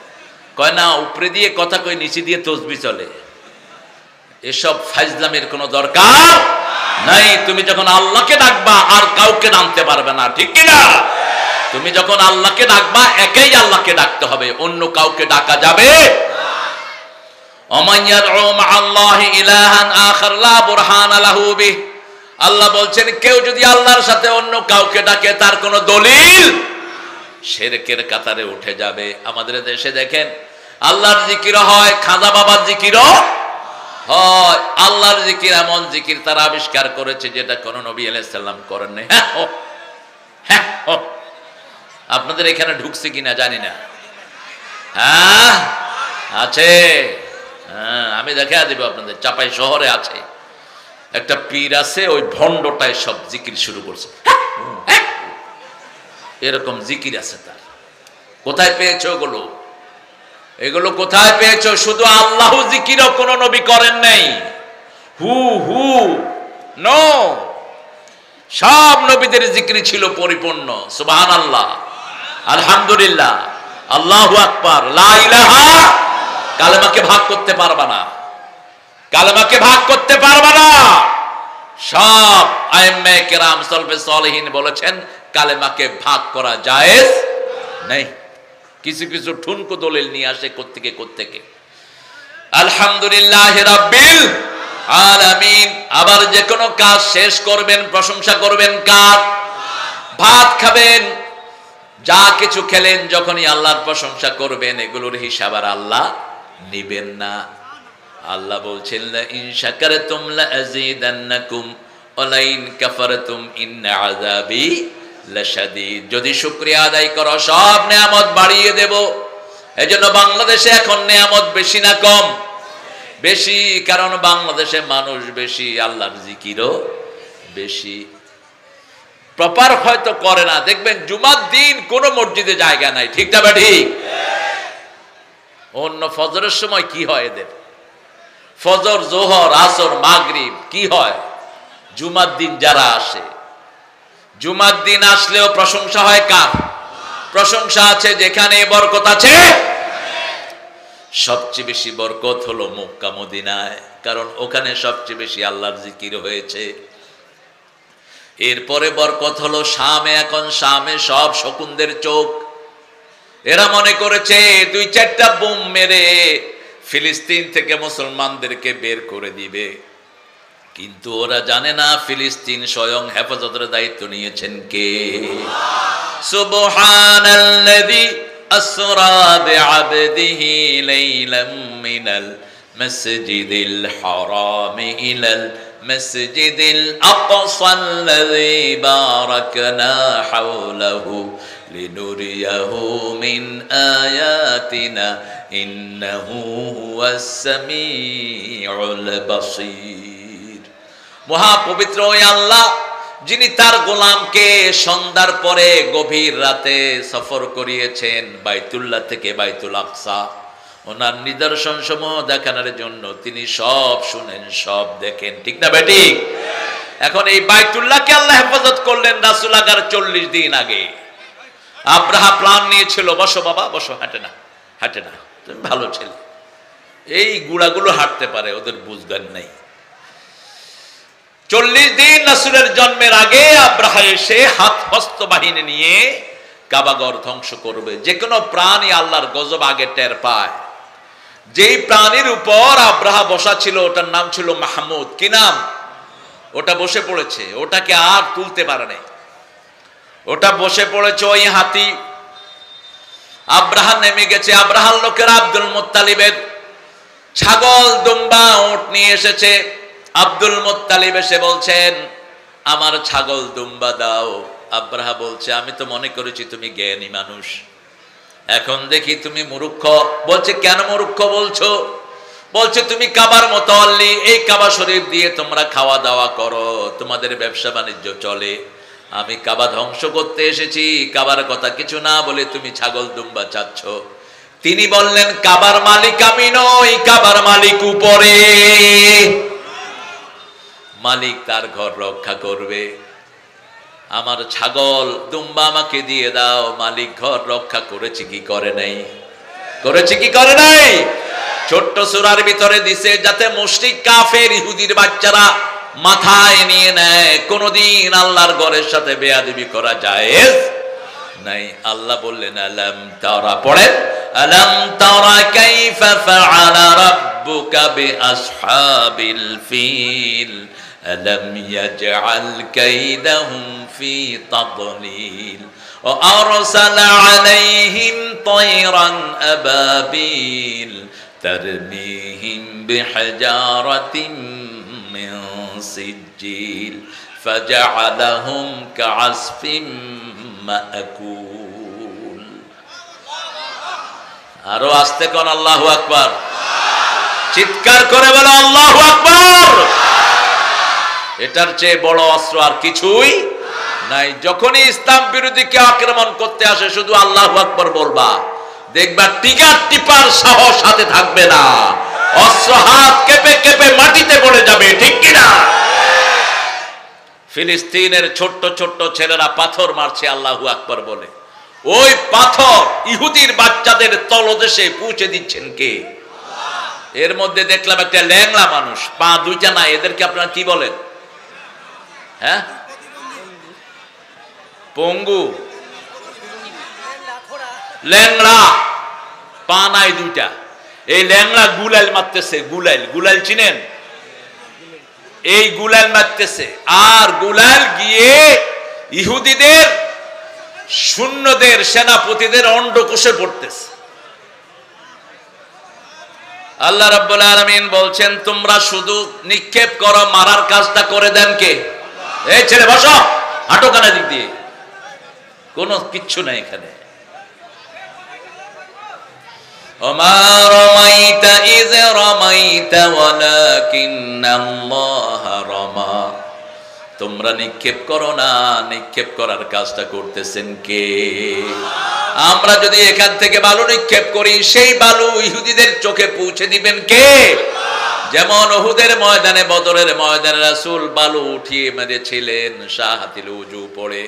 কয় না, উপরে দিয়ে কথা কই, নিচে দিয়ে তাসবিহ চলে। এসব ফাইজলামের কোনো দরকার নাই। তুমি যখন আল্লাহকে ডাকবা আর কাউকে ডাকতে পারবে না, ঠিক কি না? তুমি যখন আল্লাহকে ডাকবা একাই আল্লাহকে ডাকতে হবে, অন্য কাউকে ডাকা যাবে না। ওমান ইয়াদউ মা'আল্লাহি ইলাহান আখার লা বুরহানা লাহু বিহি। আল্লাহ বলছেন কেউ যদি আল্লাহর সাথে অন্য কাউকে ডাকে তার কোনো দলিল, শিরকের কাতারে উঠে যাবে। আমাদের দেশে দেখেন আল্লাহর জিকির হয়, খাজা বাবার জিকিরও হয়। আল্লাহর জিকির এমন জিকির তারা আবিষ্কার করেছে যেটা কোনো নবী আলাইহিস সালাম করেন নাই। হ্যাঁ আপনাদের এখানে ঢুকছে কিনা জানি না। হ্যাঁ আছে, হ্যাঁ আমি দেখা দিব আপনাদের। চাপাই শহরে আছে একটা পীর আছে, ওই ভণ্ডটায় সব জিকির শুরু করছে। এরকম জিকির আছে তার। কোথায় পেয়েছো ওগুলো? এগুলো কোথায় পেয়েছো? শুধু আল্লাহ জিকিরও কোন নবী করেন নাই। নো, সব নবীদের জিকির ছিল পরিপূর্ণ। সুবহানাল্লাহ, আলহামদুলিল্লাহ, আল্লাহু আকবার, লা ইলাহা। কালেমাকে ভাগ করতে পারবা না, কালেমাকে ভাগ করতে পারবা না। সব আইম্মায়ে কেরাম সলফে সালেহীন বলেছেন কালেমাকে ভাগ করা জায়েজ নেই। কিছু কিছু ঠুনকো দলিল নিয়ে আসে কোত্থেকে। আলহামদুলিল্লাহি রাব্বিল আলামিন। আবার যে কোনো কাজ শেষ করবেন প্রশংসা করবেন কার? ভাত খাবেন, যা কিছু খেলেন, যখনই আল্লাহর প্রশংসা করবেন এগুলোর হিসাব আর আল্লাহ নিবেন না। আল্লাহ বলছেন লা ইন শাকারতুম লা আযীদান্নাকুম ওয়া লা ইন কাফারতুম ইন্না আযাবি লাশাদীদ। যদি শুকরিয়া আদায় করো সব নেয়ামত বাড়িয়ে দেব। এজন্য বাংলাদেশে এখন নেয়ামত বেশি না কম? বেশি, কারণ বাংলাদেশে মানুষ বেশি, আল্লাহর জিকিরও বেশি। প্রপার হয়তো করে না, দেখবেন জুমার দিন কোন মসজিদে জায়গা নাই, ঠিক না ঠিক? অন্য ফজরের সময় কি হয় এদের? ফজর, জোহর, আসর, মাগরিব কি হয়? জুমার দিন যারা আসে, জুমার দিন আসলেও প্রশংসা হয় কার? প্রশংসা আছে যেখানে বরকত আছে। সবচেয়ে বেশি বরকত হলো মক্কা মদিনায়, কারণ ওখানে সবচেয়ে বেশি আল্লাহর জিকির হয়েছে। এরপরে বরকত হলো শামে। এখন শামে সব শকুনদের চোখ। এরা মনে করেছে 2-4টা বোম মেরে ফিলিস্তিন থেকে মুসলমানদেরকে বের করে দিবে, কিন্তু ওরা জানে না ফিলিস্তিন স্বয়ং হেফাজতের দায়িত্ব নিয়েছেন কে? সুবহানাল্লাযী আসরা বিআবদিহি লাইলাম মিনাল মাসজিদিল হারাম ইলাল মাসজিদিল আকসাল্লাযী বারাকনা হাওলাহু লিনুরিয়াহু মিন আয়াতিনা ইন্নাহু হুয়াস সামিউল বাসীর। মহাপবিত্র ওই আল্লাহ যিনি তার গোলামকে সন্ধ্যার পরে গভীর রাতে সফর করিয়েছেন বাইতুল্লাহ থেকে বাইতুল আকসা, ওনার নিদর্শন সমূহ দেখানোর জন্য। তিনি সব শুনেন, সব দেখেন, ঠিক না বেঠিক? এখন এই বাইতুল্লাহকে আল্লাহ হেফাজত করলেন রাসূল আগার 40 দিন আগে। আব্রাহা প্ল্যান নিয়েছিল, বসো বাবা বসো, হাঁটে না হাঁটে না, তুমি ভালো ছেলে, এই গুড়াগুলো হাঁটতে পারে, ওদের বুঝগান নাই। 40 দিন রাসূলের জন্মের আগে আব্রাহা এসে হস্ত বাহিনী নিয়ে কাবাঘর ধ্বংস করবে। যে কোনো প্রাণী আল্লাহর গজব আগে টের পায়। যেই প্রাণীর উপর আব্রাহা বসা ছিল ওটার নাম ছিল মাহমুদ। কি নাম? ওটা বসে পড়েছে, ওটাকে আর তুলতে পারে নাই, ওটা বসে পড়েছে ওই হাতি। আব্রাহা নেমে গেছে। আব্রাহার লোকেরা আব্দুল মুত্তালিবের ছাগল, দুম্বা, উট নিয়ে এসেছে। আব্দুল মুত্তালিব এসে বলছেন আমার ছাগল দুম্বা দাও। আব্রাহা বলছে আমি তো মনে করেছি তুমি জ্ঞানী মানুষ, এখন দেখি তুমি মূর্খ। বলছে কেন মূর্খ বলছো? বলছে তুমি কাবার মুতাওয়াল্লি, এই কাবা শরীফ দিয়ে তোমরা খাওয়া দাওয়া করো, তোমাদের ব্যবসা বাণিজ্য চলে। আমি কাবা ধ্বংস করতে এসেছি, কাবার কথা কিছু না বলে তুমি ছাগল দুম্বা চাচ্ছ। তিনি বললেন কাবার মালিক আমি নই, কাবার মালিক উপরে, মালিক তার ঘর রক্ষা করবে। আমার ছাগল দুম্বা আমাকে দিয়ে দাও। মালিক ঘর রক্ষা করেছে কি করে নাই? করেছে কি করে নাই? ছোট্ট সূরার ভিতরে দিছে যাতে মুশরিক কাফের ইহুদির বাচ্চারা মাথায় নিয়ে নেয় কোনদিন আল্লাহর ঘরের সাথে বেয়াদবি করা জায়েজ নাই। আল্লাহ বললেন আলাম তারা, পড়েন আলাম তারা কাইফা ফাআলা রাব্বুকা বিআসহাবিল ফিল আলাম ইয়াজআল কাইদাহুম ফি তাদলিল ওয়া আরসালা আলাইহিম তায়রান আবাবিল তারমিহিম বিহিজারাতিন মিন সিজিল ফাজআলাহুম কাআসফিম মাকুল। আরো আস্তে কোন আল্লাহু আকবার, চিৎকার করে বলো আল্লাহু আকবার। এটার চেয়ে বড় অস্ত্র আর কিছুই নাই। যখনই ইসলাম বিরোধীকে আক্রমণ করতে আসে শুধু আল্লাহু আকবার বলবা, দেখবা টিকার টিপার সাহস হাতে থাকবে না, অস্ত্র হাত কেঁপে কেঁপে মাটিতে পড়ে যাবে, ঠিক কিনা? ফিলিস্তিনের ছোট্ট ছোট্ট ছেলেরা পাথর মারছে আল্লাহু আকবার বলে, ওই পাথর ইহুদির বাচ্চাদের তলদেশে পৌঁছে দিচ্ছেন কে? এর মধ্যে দেখলাম একটা ল্যাংড়া মানুষ, পা দুইটা নাই, এদেরকে আপনারা কি বলেন? হ্যাঁ, পঙ্গু, ল্যাংড়া, পা নাই দুইটা। এই ল্যাংড়া গুলাইল মারতেছে, গুলাইল, গুলাইল চিনেন? এই গুলাইল মারতেছে, আর গুলাইল গিয়ে ইহুদিদের সৈন্যদের, সেনাপতিদের অন্ডকোষে পড়তেছে। আল্লাহ রাব্বুল আলামিন বলছেন, তোমরা শুধু নিক্ষেপ করো, মারার কাজটা করে দেন কে? এই ছেলে বসো, হাঁটো কানে দিক দিয়ে, কোনো কিচ্ছু নাই এখানে। ওমা রামাইতা ইয রামাইতা ওয়ালাকিন্নাল্লাহা রামা। তোমরা নিক্ষেপ করো না, নিক্ষেপ করার কাজটা করতেছেন কে? আমরা যদি এখান থেকে বালু নিক্ষেপ করি, সেই বালু ইহুদিদের চোখে পৌঁছে দিবেন কে? যেমন উহুদের ময়দানে, বদরের ময়দানে রাসূল বালু উঠিয়ে মেরেছিলেন, শাহাতিল উজু পড়ে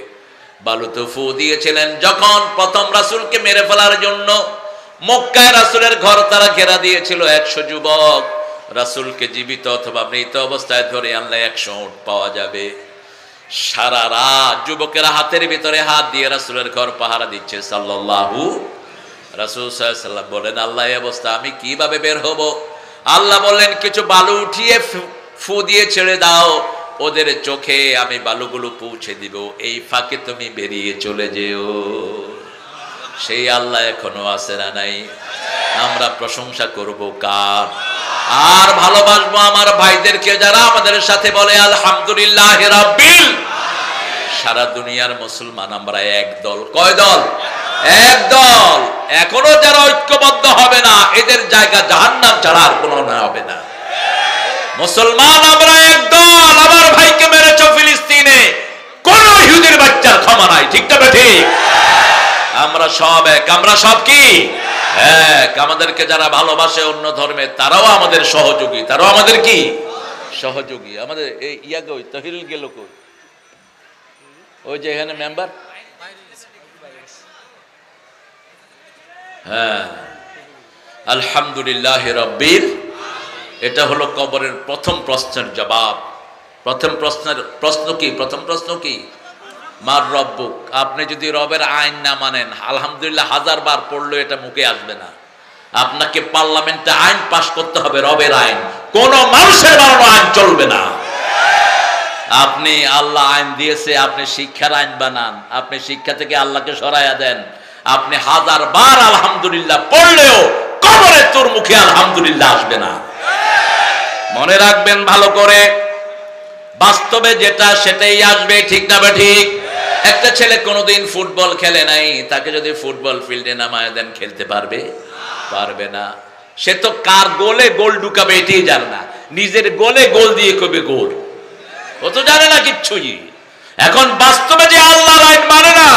বালুতে ফু দিয়েছিলেন। যখন প্রথম রাসূলকে মেরে ফেলার জন্য মক্কায় রাসূলের ঘর তারা ঘেরা দিয়েছিল, 100 যুবক রাসূলকে জীবিত অথবা মৃত অবস্থায় ধরে আনলে 100 উট পাওয়া যাবে। সারা রাত যুবকেরা হাতের ভিতরে হাত দিয়ে রাসূলের ঘর পাহারা দিচ্ছে সাল্লাল্লাহু। রাসূল সাল্লাল্লাহু আলাইহি ওয়াসাল্লাম বলেন, আল্লাহ এই অবস্থা আমি কিভাবে বের হব? আল্লাহ বললেন, কিছু বালু উঠিয়ে ফু দিয়ে ছেড়ে দাও, ওদের চোখে আমি বালুগুলো পৌঁছে দিব, এই ফাঁকে তুমি বেরিয়ে চলে যেও। সেই আল্লাহ এখনো আছে না নাই? আমরা প্রশংসা করব কার? আর ভালোবাসবো আমার ভাইদেরকে যারা আমাদের সাথে বলে আলহামদুলিল্লাহ রাব্বিল। সারা দুনিয়ার মুসলমান আমরা এক দল। কয় দল? এক দল। এখনো যারা ঐক্যবদ্ধ হবে না, এদের জায়গা জাহান্নাম ছাড়া আর কোনো না হবে না। মুসলমান আমরা এক দল। আমার ভাইকে মেরেছ ফিলিস্তিনে, কোন ইহুদির বাচ্চার ক্ষমা নাই, ঠিক না ঠিক? আমরা সব এক। আমরা সব কি এক। আমাদেরকে যারা ভালোবাসে অন্য ধর্মে, তারাও আমাদের সহযোগী, তারাও আমাদের কি সহযোগী। আমাদের এই ইয়াকে ওই তহিরুল গেল কই? ওই যে এখানে মেম্বার, হ্যাঁ, আলহামদুলিল্লাহ রাব্বিল। এটা হলো কবরের প্রথম প্রশ্নের জবাব। প্রথম প্রশ্ন কি? প্রথম প্রশ্ন কি? মার রব্বুক। আপনি যদি রবের আইন না মানেন, আলহামদুলিল্লাহ 1000 বার পড়লেও এটা মুখে আসবে না। আপনাকে পার্লামেন্টে আইন পাস করতে হবে, রবের আইন, কোন মানুষের বানানো আইন চলবে না। আপনি আল্লাহ আইন দিয়েছে, আপনি শিক্ষার আইন বানান, আপনি শিক্ষা থেকে আল্লাহকে সরাইয়া দেন। আপনি 1000 বার আলহামদুলিল্লাহ পড়লেও কবরে তোর মুখে আলহামদুলিল্লাহ আসবে না। মনে রাখবেন ভালো করে, বাস্তবে যেটা সেটাই আসবে, ঠিক না বা ঠিক? একটা ছেলে কোনোদিন ফুটবল খেলে নাই, তাকে যদি ফুটবল ফিল্ডে নামায় দেন, খেলতে পারবে? পারবে না। সে তো কার গোলে গোল ঢুকাবে এটাই জানে না, নিজের গোলে গোল দিয়ে কবে গোল, ও তো জানে না কিচ্ছুই। এখন বাস্তবে যে আল্লাহর আইন মানে না,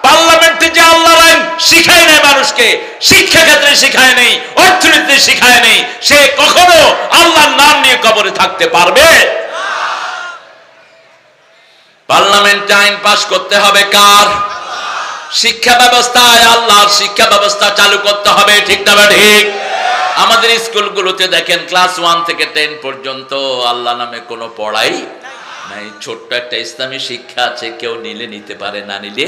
পার্লামেন্টে যে আল্লাহর আইন শিখায় নেই মানুষকে, শিক্ষা ক্ষেত্রে শিখায় নেই, অর্থনীতিতে শিখায় নেই, সে কখনো আল্লাহর নাম নিয়ে কবরে থাকতে পারবে? পার্লামেন্টে আইন পাস করতে হবে কার? শিক্ষা ব্যবস্থায় আল্লাহর শিক্ষা ব্যবস্থা চালু করতে হবে, ঠিক না ঠিক? আমাদের স্কুলগুলোতে দেখেন ক্লাস 1 থেকে 10 পর্যন্ত আল্লাহ নামে কোনো পড়াই নাই। ছোট্ট একটা ইসলামী শিক্ষা আছে, কেউ নিলে নিতে পারে, না নিলে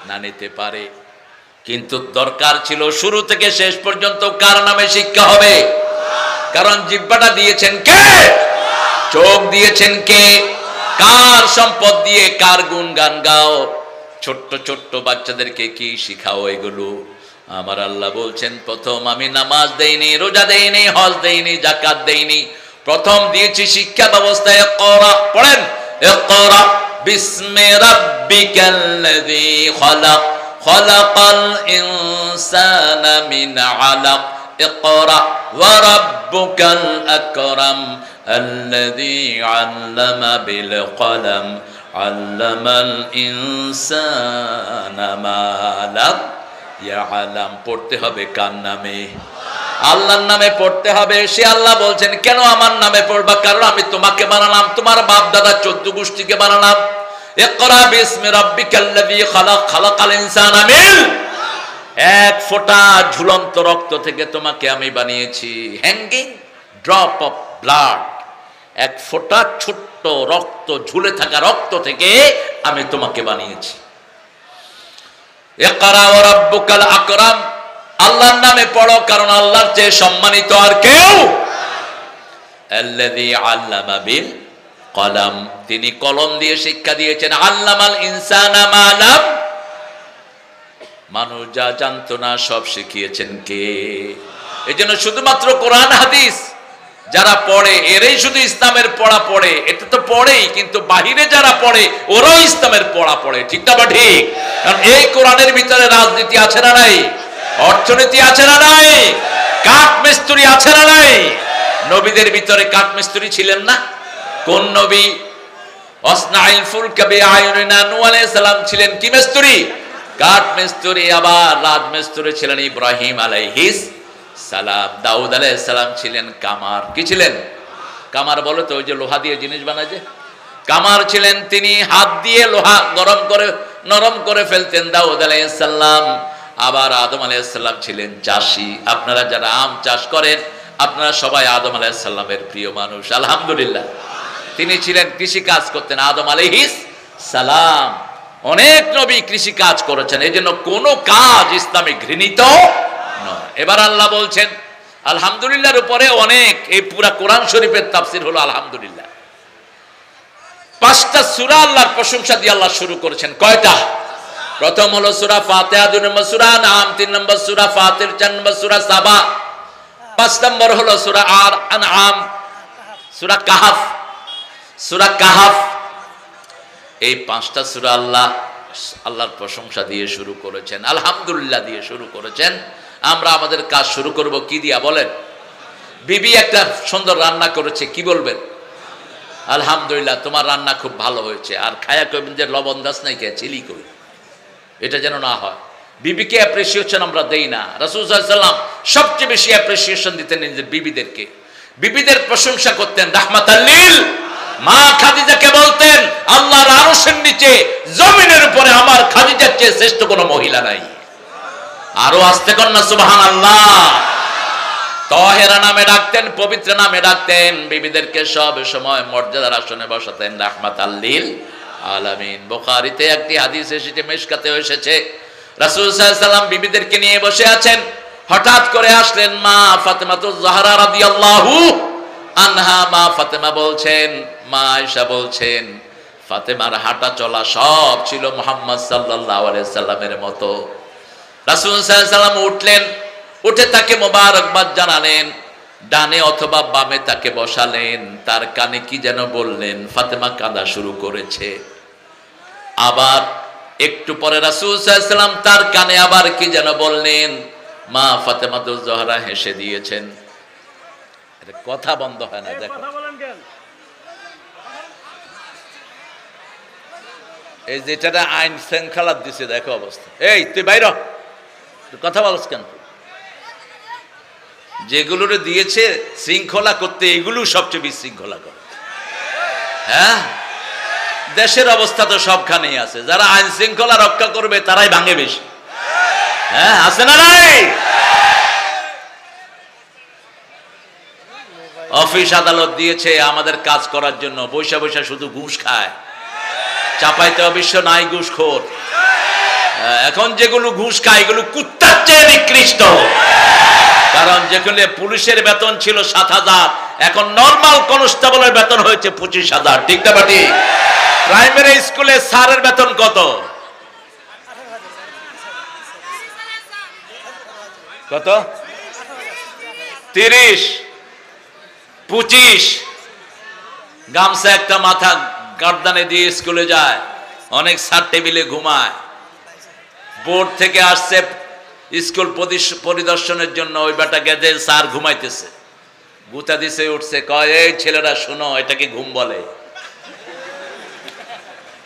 না নিতে পারে। কিন্তু দরকার ছিল শুরু থেকে শেষ পর্যন্ত কার নামে শিক্ষা হবে? কারণ জিহ্বাটা দিয়েছেন কে? চোখ দিয়েছেন কে? কার সম্পদ দিয়ে কার গুণগান গাও? ছোট্ট ছোট্ট বাচ্চাদেরকে কি শিখাও এগুলো? আমার আল্লাহ বলছেন, প্রথম আমি নামাজ দেইনি, রোজা দেইনি, হজ দেইনি, যাকাত দেইনি, প্রথম দিয়েছি শিক্ষা ব্যবস্থা। ইকরা পড়েন, ইকরা বিসমি রাব্বিকাল্লাযী খালাক, খালাকাল ইনসানা মিন আলাক, ইকরা ওয়া রাব্বুকাল আকরাম الذي علم بالقلم علم الإنسان ما لم يعلم। পড়তে হবে কার নামে? আল্লাহর নামে পড়তে হবে। সে আল্লাহ বলছেন, কেন আমার নামে পড়বা? কারণ আমি তোমাকে বানালাম, তোমার বাপ দাদা 14 গোষ্ঠীকে বানালাম। ইকরা বিসমি রাব্বিকাল্লাযী খালাক, খালাকাল ইনসানা মিন, এক ফোঁটা ঝুলন্ত রক্ত থেকে তোমাকে আমি বানিয়েছি। হ্যাঙ্গিং ড্রপ অফ ব্লাড, এক ফোঁটা ছোট্ট রক্ত, ঝুলে থাকা রক্ত থেকে আমি তোমাকে বানিয়েছি। ইকরা ওয়া রাব্বুকাল আকরাম, আল্লাহর নামে পড়ো, কারণ আল্লাহর চেয়ে সম্মানিত আর কেউ। আল্লাযী আল্লামা বিল কলম, তিনি কলম দিয়ে শিক্ষা দিয়েছেন। আল্লামাল ইনসানা মা লাম, মানুষ যা জানতো না সব শিখিয়েছেন কে? এজন্য শুধুমাত্র কোরআন হাদিস যারা পড়ে এরাই শুধু ইসলামের পড়া পড়ে, এটা তো পড়েই, কিন্তু বাহিরে যারা পড়ে ওরাও ইসলামের পড়া পড়ে। ঠিক না বা ঠিক? কারণ এই কোরআনের ভিতরে রাজনীতি আছে না নাই? অর্থনীতি আছে না নাই? কাঠ মিস্ত্রি আছে না নাই? নবীদের ভিতরে কাঠ মিস্ত্রি ছিলেন না? কোন নবী? অসনাইল ফুলকা বিআইনিনা, নূহ আলাইহিস সালাম ছিলেন কি মিস্ত্রি? কাঠ মিস্ত্রি। আবার রাজমিস্ত্রি ছিলেন ইব্রাহিম আলাইহিস সালাম। দাউদ আলাইহিস সালাম ছিলেন কামার। কি ছিলেন? কামার বলে তো ওই যে লোহা দিয়ে জিনিস বানায় যে, কামার ছিলেন তিনি। হাত দিয়ে লোহা গরম করে নরম করে ফেলতেন দাউদ আলাইহিস সালাম। আবার আদম আলাইহিস সালাম ছিলেন চাষী। আপনারা যারা আম চাষ করেন আপনারা সবাই আদম আলাইহিস সালামের প্রিয় মানুষ, আলহামদুলিল্লাহ। তিনি ছিলেন কৃষি কাজ করতেন, আদম আলাইহিস সালাম। অনেক নবী কৃষি কাজ করেছেন, এই জন্য কোনো কাজ ইসলামে ঘৃণিত নয়। এবার আল্লাহ বলছেন আলহামদুলিল্লাহর উপরে অনেক, এই পুরা কোরআন শরীফের তাফসীর হলো আলহামদুলিল্লাহ। 5টা সূরা আল্লাহর প্রশংসা দিয়ে আল্লাহ শুরু করেছেন। কয়টা? প্রথম হলো সূরা ফাতিহা, 2 নম্বর সূরা নাম, 3 নম্বর সূরা ফাতির, 4 নম্বর সূরা সাবা, 5 নম্বর হলো সূরা আর আনআম, সূরা কাহাফ। সূরা কাহাফ, এই 5টা সূরা আল্লাহর প্রশংসা দিয়ে শুরু করেছেন, আলহামদুলিল্লাহ দিয়ে শুরু করেছেন। আমরা আমাদের কাজ শুরু করব কি দিয়া বলেন? বিবি একটা সুন্দর রান্না করেছে, কি বলবেন? আলহামদুলিল্লাহ, তোমার রান্না খুব ভালো হয়েছে। আর খায়া কইবেন যে লবণ দাস নাই কে, চিলি কই, এটা যেন না হয়। বিবিকে অ্যাপ্রিসিয়েশন আমরা দেই না। রাসূল সাল্লাল্লাহু আলাইহি ওয়াসাল্লাম সবচেয়ে বেশি অ্যাপ্রিসিয়েশন দিতেন নিজের বিবিদেরকে, বিবিদের প্রশংসা করতেন। রাহমাতাল লিল মা খাদিজাকে বলতেন আল্লাহর আরশের নিচে জমিনের উপরে আমার খাদিজার চেয়ে শ্রেষ্ঠ কোনো মহিলা নাই। আরো আস্তে কর না সুবহানাল্লাহ। তাহেরা নামে ডাকতেন, পবিত্র নামে ডাকতেন। বিবিদেরকে সব সময় মর্যাদার আসনে বসাতেন, রাহমাতাল লিল আলামিন। বুখারীতে একটি হাদিস এসেছে, মিশকাতেও এসেছে, রাসূল সাল্লাল্লাহু আলাইহি ওয়াসাল্লাম বিবিদেরকে নিয়ে বসে আছেন। হঠাৎ করে আসলেন মা ফাতেমাতুজ জাহরা রাদিয়াল্লাহু আনহা। মা ফাতেমা বলছেন, মা আয়েশা বলছেন, ফাতেমার হাঁটা চলা সব ছিল মুহাম্মদ সাল্লাল্লাহু আলাইহি সাল্লামের মতো। রাসূল সাল্লাল্লাহু আলাইহি সাল্লাম উঠলেন, উঠে তাকে মোবারকবাদ জানালেন, ডানে অথবা বামে তাকে বসালেন। তার কানে কি যেন বললেন, ফাতেমা কাঁদা শুরু করেছে। আবার একটু পরে রাসূল সাল্লাল্লাহু আলাইহি সাল্লাম তার কানে আবার কি যেন বললেন। মা ফাতেমাতুজ জাহরা হেসে দিয়েছেন। কথা বন্ধ হয় না, দেখো এই যেটা আইন শৃঙ্খলা দিছে, দেখো অবস্থা। এই তুই বাইর, কথা বলছ কেন? যেগুলোর দিয়েছে শৃঙ্খলা করতে, এগুলো সবচেয়ে বিশৃঙ্খলা করে। হ্যাঁ, দেশের অবস্থা তো সবখানেই আছে, যারা আইন শৃঙ্খলা রক্ষা করবে তারাই ভাঙে বেশি। হ্যাঁ, আছে না নাই? অফিস আদালত দিয়েছে আমাদের কাজ করার জন্য, বৈশা বৈশা শুধু ঘুষ খায়। চাপাইতে অবশ্য নাই ঘুষখোর। এখন যেগুলো ঘুষ খায় এগুলো কুত্তার চেয়ে নিকৃষ্ট। কারণ যেখানে পুলিশের বেতন ছিল 7,000, এখন নর্মাল কনস্টেবলের বেতন হয়েছে 25,000। ঠিক না বাটি? প্রাইমারি স্কুলে স্যারের বেতন কত? কত? 30, 25। গামছা একটা মাথা গার্দানে দিয়ে স্কুলে যায়। অনেক স্যার টেবিলে ঘুমায়। বোর্ড থেকে আসছে স্কুল পরিদর্শনের জন্য, ওই বেটা গেদে স্যার ঘুমাইতেছে, গুতা দিছে, উঠছে, কয় এই ছেলেরা শোনো, এটাকে ঘুম বলে।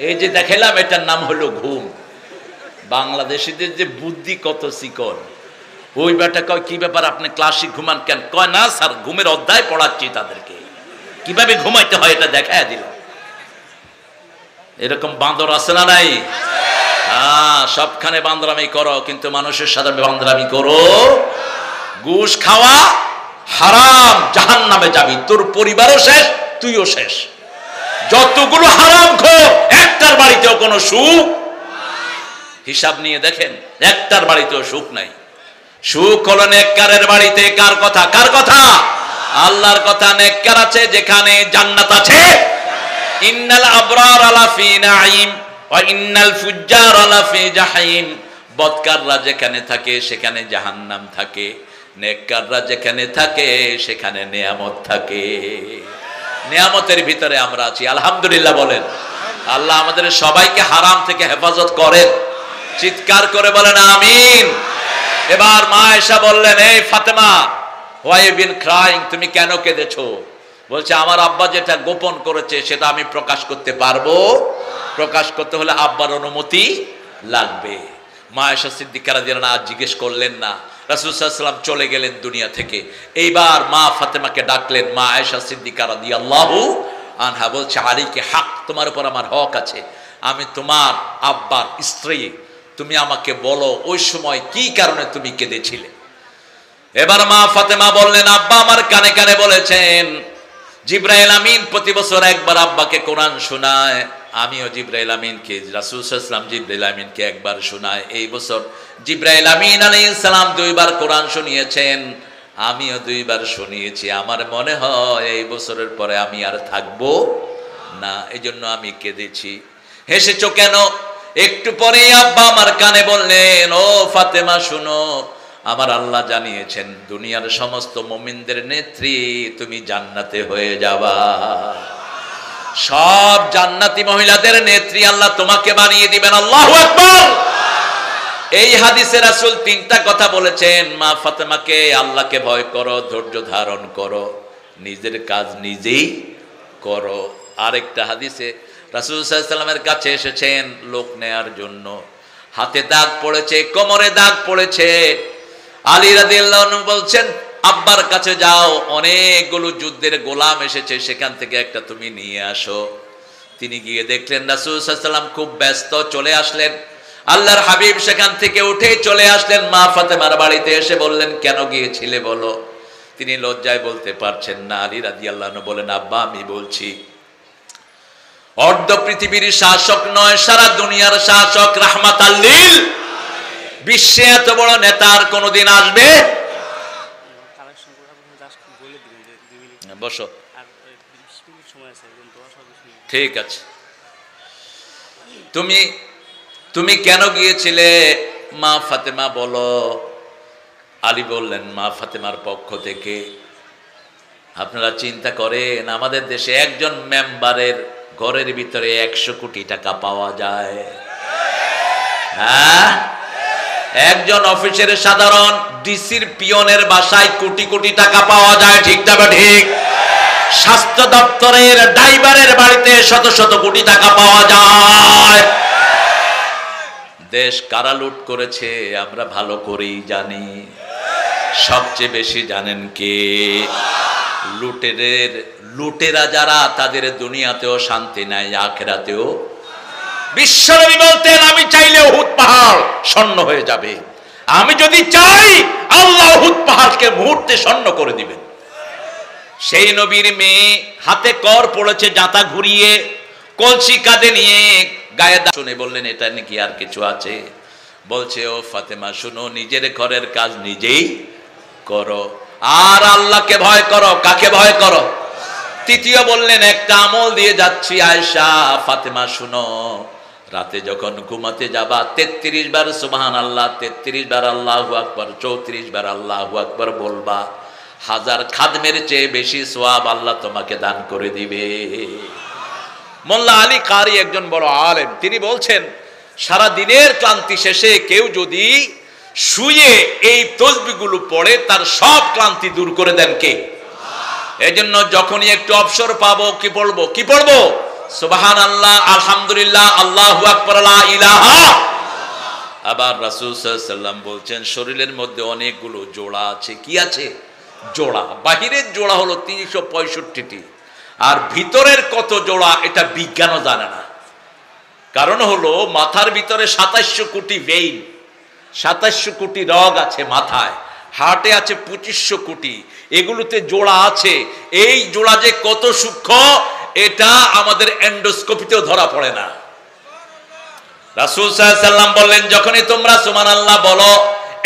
এই যে দেখাইলাম এটার নাম হলো ঘুম। বাংলাদেশিদের যে বুদ্ধি কত চিকন। ওই বেটা কয় কি ব্যাপার, আপনি ক্লাসে ঘুমান কেন? কয় না স্যার, ঘুমের অধ্যায় পড়াচ্ছি তাদেরকে, কিভাবে ঘুমাইতে হয় এটা দেখায় দিল। এরকম বান্দর আছে না নাই? হ্যাঁ, সবখানে বান্দরামি করো, কিন্তু মানুষের সাথে বান্দরামি করো। ঘুষ খাওয়া হারাম, জাহান্নামে যাবি, তোর পরিবারও শেষ, তুইও শেষ। যতগুলো হারাম খোর, একটার বাড়িতেও কোনো সুখ। হিসাব নিয়ে দেখেন, একটার বাড়িতেও সুখ নাই। সুখ হলো নেককারের বাড়িতে। কার কথা? কার কথা? আল্লাহর কথা। নেককার আছে যেখানে জান্নাত আছে। ইন্নাল আবরার লাফি নাঈম ওয়া ইন্নাল ফুজ্জার লাফি জাহিম। বদকাররা যেখানে থাকে সেখানে জাহান্নাম থাকে, নেককাররা যেখানে থাকে সেখানে নিয়ামত থাকে। নিয়ামতের ভিতরে আমরা আছি, আলহামদুলিল্লাহ বলেন। আল্লাহ আমাদের সবাইকে হারাম থেকে হেফাজত করেন। চিৎকার করে বলেন আমিন। এবার মা আয়েশা বললেন, এই Fatema, why you been crying? তুমি কেন কেঁদেছো? বলছে, আমার আব্বা যেটা গোপন করেছে সেটা আমি প্রকাশ করতে পারবো। প্রকাশ করতে হলে আব্বার অনুমতি লাগবে। মা আয়েশা সিদ্দিকা রাদিয়াল্লাহু আনহা জিজ্ঞেস করলেন না। রাসূল সাল্লাল্লাহু আলাইহি ওয়াসাল্লাম চলে গেলেন দুনিয়া থেকে। এইবার মা ফাতেমাকে ডাকলেন। মা আয়েশা সিদ্দিকা রাদিয়াল্লাহু আনহা বলছে, আলীকে হক, তোমার উপর আমার হক আছে। আমি তোমার আব্বার স্ত্রী, তুমি আমাকে বলো ওই সময় কি কারণে তুমি কেঁদেছিলে। এবার মা ফাতেমা বললেন, আব্বা আমার কানে কানে বলেছেন জিবরাইল আমিন প্রতি বছর একবার আব্বাকে কোরআন শোনায়। আমিও জিবরাইল আমিনকে, রাসূল সাল্লাল্লাহু আলাইহি ওয়াসাল্লাম জিবরাইল আমিনকে একবার শোনায়। এই বছর জিবরাইল আমিন আলাইহিস সালাম 2 বার কোরআন শুনিয়েছেন, আমিও 2 বার শুনিয়েছি। আমার মনে হয় এই বছরের পরে আমি আর থাকবো না, এজন্য আমি কেঁদেছি। হেসেছো কেন? একটু পরেই আব্বা আমার কানে বললেন, ও ফাতেমা শুনো, আমার আল্লাহ জানিয়েছেন দুনিয়ার সমস্ত মুমিনদের নেত্রী তুমি জান্নাতে হয়ে যাবা। সব জান্নাতি মহিলাদের নেত্রী আল্লাহ তোমাকে বানিয়ে দিবেন। আল্লাহু আকবার। এই হাদিসে রাসূল 3টা কথা বলেছেন। মা ফাতেমাকে, আল্লাহকে ভয় করো, ধৈর্য ধারণ করো, নিজের কাজ নিজেই করো। আরেকটা হাদিসে রাসূল সাল্লাল্লাহু আলাইহি ওয়াসাল্লামের কাছে এসেছেন লোক নেয়ার জন্য। হাতে দাগ পড়েছে, কোমরে দাগ পড়েছে। আলী রাদিয়াল্লাহু আনহু বলছেন, আব্বার কাছে যাও, অনেকগুলো যুদ্ধের গোলাম এসেছে, সেখান থেকে একটা তুমি নিয়ে আসো। তিনি গিয়ে দেখলেন রাসূল সাল্লাল্লাহু আলাইহি ওয়াসাল্লাম খুব ব্যস্ত, চলে আসলেন। আল্লাহর হাবিব সেখান থেকে উঠে চলে আসলেন মা ফাতেমার বাড়িতে। এসে বললেন, কেন গিয়েছিলে বলো। তিনি লজ্জায় বলতে পারছেন না। আলী রাদিয়াল্লাহু আনহু বলেন, আব্বা আমি বলছি, অর্ধ পৃথিবীর শাসক নয়, সারা দুনিয়ার শাসক, রাহমাতাল লিল বিশ্বে এত বড় নেতার কোনদিন আসবে? বসো, ঠিক আছে। তুমি কেন গিয়েছিলে মা ফাতেমা বলো। আলী বললেন, মা ফাতেমার পক্ষ থেকে। আপনারা চিন্তা করেন, আমাদের দেশে একজন মেম্বারের ঘরের ভিতরে 100 কোটি টাকা পাওয়া যায়। হ্যাঁ, একজন অফিসের সাধারণ ডিসির পিয়নের বাসায় কোটি কোটি টাকা পাওয়া যায়, ঠিক না ঠিক? স্বাস্থ্য দপ্তরের ড্রাইভারের বাড়িতে শত শত কোটি টাকা পাওয়া যায়। দেশ কারা লুট করেছে আমরা ভালো করেই জানি। সবচেয়ে বেশি জানেন কে? লুটেরা যারা, তাদের দুনিয়াতেও শান্তি নাই, আখিরাতেও। বিশ্বনবী বলতেন, আমি চাইলে উহুদ পাহাড় স্বর্ণ হয়ে যাবে। আমি যদি চাই আল্লাহ উহুদ পাহাড়কে মুহূর্তে স্বর্ণ করে দিবেন। সেই নবীর মেয়ে হাতে কর পড়েছে, জাঁতা ঘুরিয়ে, কলসি কাঁধে নিয়ে গায়ে শুনে বললেন, এটা নাকি আর কিছু আছে? বলছে, ও ফাতেমা শুনো, নিজের ঘরের কাজ নিজেই করো, আর আল্লাহকে ভয় করো। কাকে ভয় করো? তৃতীয় বললেন, একটা আমল দিয়ে যাচ্ছি আয়েশা, ফাতেমা শুনো, রাতে যখন ঘুমাতে যাবা 33 বার সুবহানাল্লাহ, 33 বার আল্লাহু আকবার, 34 বার আল্লাহু আকবার বলবা। 1000 খাদমের চেয়ে বেশি সওয়াব আল্লাহ তোমাকে দান করে দিবে। মোল্লা আলী কারি একজন বড় আলেম, তিনি বলছেন, সারা দিনের ক্লান্তি শেষে কেউ যদি শুয়ে এই তাসবিহগুলো পড়ে, তার সব ক্লান্তি দূর করে দেন কে? এজন্য যখনই একটু অবসর পাবো কি পড়বো? কি পড়বো? সুবহানাল্লাহ, আলহামদুলিল্লাহ, আল্লাহু আকবার, লা ইলাহা। আবার রাসূল সাল্লাল্লাহু আলাইহি ওয়াসাল্লাম বলছেন, শরীরের মধ্যে অনেকগুলো জোড়া আছে। কি আছে? জোড়া। বাহিরের জোড়া হলো 365টি, আর ভিতরের কত জোড়া এটা বিজ্ঞানও জানে না। কারণ হলো মাথার ভিতরে 2700 কোটি ভেইন, 2700 কোটি রগ আছে মাথায়। হার্টে আছে 2500 কোটি। এগুলোতে জোড়া আছে। এই জোড়া যে কত সূক্ষ্ম, এটা আমাদের এন্ডোস্কোপিতেও ধরা পড়ে না। রাসূল সাল্লাল্লাহু আলাইহি ওয়াসাল্লাম বললেন, যখনই তোমরা সুবহানাল্লাহ বলো,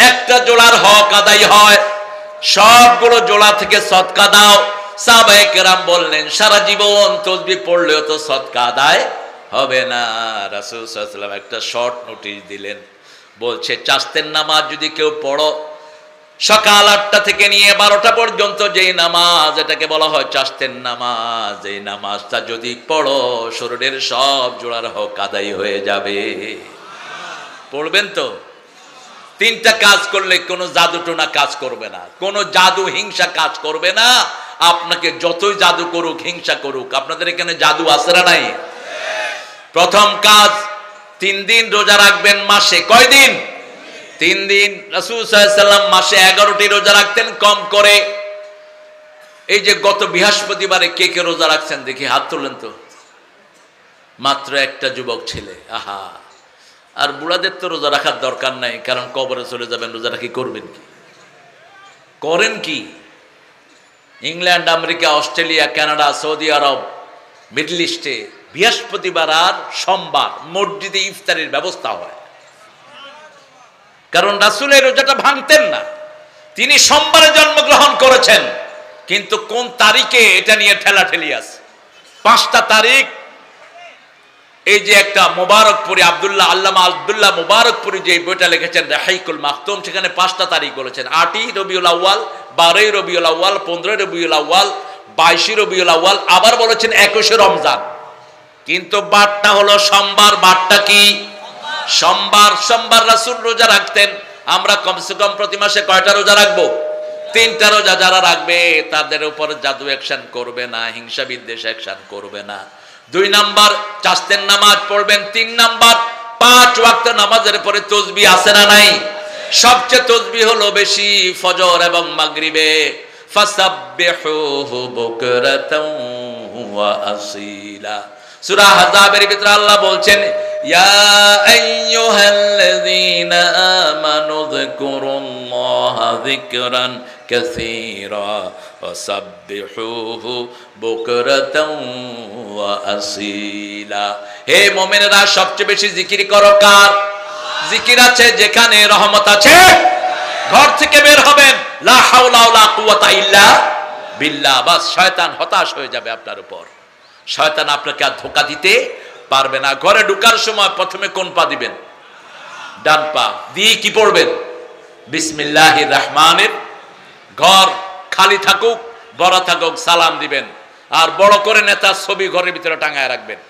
একটা জোড়ার হক আদায় হয়, সবগুলো জোড়া থেকে সদকা দাও। সাহাবায়ে কেরাম বললেন সারা জীবন তাসবিহ পড়লেও তো সদকা আদায় হবে না। রাসূল সাল্লাল্লাহু আলাইহি ওয়াসাল্লাম একটা শর্ট নোটিশ দিলেন, বলছে চাস্তের নামাজ যদি কেউ পড়ো, সকাল 8টা থেকে নিয়ে 12টা পর্যন্ত যেই নামাজ, এটাকে বলা হয় চাস্তের নামাজ, এই নামাজটা যদি পড়ো শরীরের সব জোড়ার হক আদায় হয়ে যাবে। পড়বেন তো? 3টা কাজ করলে কোনো জাদু টোনা কাজ করবে না, কোনো জাদু হিংসা কাজ করবে না। আপনাকে যতই জাদু করুক, হিংসা করুক, আপনাদের এখানে জাদু আছে না নাই? প্রথম কাজ, 3 দিন রোজা রাখবেন মাসে। কয় দিন? 3 দিন। রাসূল সাল্লাল্লাহু আলাইহি ওয়াসাল্লাম মাসে 11টি রোজা রাখতেন কম করে। এই যে গত বৃহস্পতিবারে কে কে রোজা রাখছেন দেখি, হাত তুললেন তো। মাত্র একটা যুবক ছেলে। আহা, আর বুড়াদের তো রোজা রাখার দরকার নাই, কারণ কবরে চলে যাবেন, রোজা রাখি করবেন কি? করেন কি? England, America, Australia, Canada, Saudi Arab, middle ইস্টে বৃহস্পতিবার আর সোমবার মসজিদে ইফতারের ব্যবস্থা হয়, কারণ রাসূলের রোজাটা ভাঙতেন না। তিনি সোমবারে জন্মগ্রহণ করেছেন, কিন্তু কোন তারিখে এটা নিয়ে ঠেলাঠেলি আছে। 5টা তারিখ, এই যে একটা মুবারকপুরি আল্লামা আব্দুল্লাহ মুবারকপুরি যে বইটা লিখেছেন রাহিকুল মাখতুম, সেখানে 5টা তারিখ বলেছেন। 8ই রবিউল আউয়াল, 12ই রবিউল আউয়াল, 15ই রবিউল আউয়াল, 22ই রবিউল আউয়াল, আবার বলেছেন 21শে রমজান। কিন্তু বারটা হলো সোমবার। বারটা কি? সোমবার। সোমবার রাসূল রোজা রাখতেন। আমরা কমসে কম প্রতি মাসে কয়টা রোজা রাখবো? 3টা রোজা। যারা রাখবে তাদের উপর জাদু অ্যাকশন করবে না, হিংসা বিদ্বেষ অ্যাকশন করবে না। 2 নাম্বার, চাস্তের নামাজ পড়বেন। 3 নাম্বার, 5 ওয়াক্ত নামাজের পরে তাসবিহ আছে না নাই? সবচেয়ে তাসবিহ হলো বেশি ফজর এবং মাগরিবে। ফাসাব্বিহুহু বুকরাতাও ওয়া আসীলা। সূরা আহজাবের ভিতরে আল্লাহ বলছেন, ইয়া আইয়ুহাল্লাযীনা আমানু যিকুরুল্লাহা যিকরান কাসীরা ওয়াসাব্বিহুহু বুকরাতাও ওয়া আসীলা। হে মুমিনেরা, সবচেয়ে বেশি জিকির করো কার? জিকির আছে যেখানে রহমত আছে। ঘর থেকে বের হবেন, লা হাওলা ওয়ালা কুওয়াতা ইল্লা বিল্লাহ, বাস শয়তান হতাশ হয়ে যাবে আপনার উপর। শয়তান আপনাকে আর ধোঁকা দিতে পারবে না। ঘরে ঢোকার সময় প্রথমে কোন পা দিবেন? ডান পা দিয়ে কি পড়বেন? বিসমিল্লাহির রহমানির। ঘর খালি থাকুক বড় থাকুক সালাম দিবেন, আর বড় করে নেতার ছবি ঘরের ভিতরে টাঙায় রাখবেন,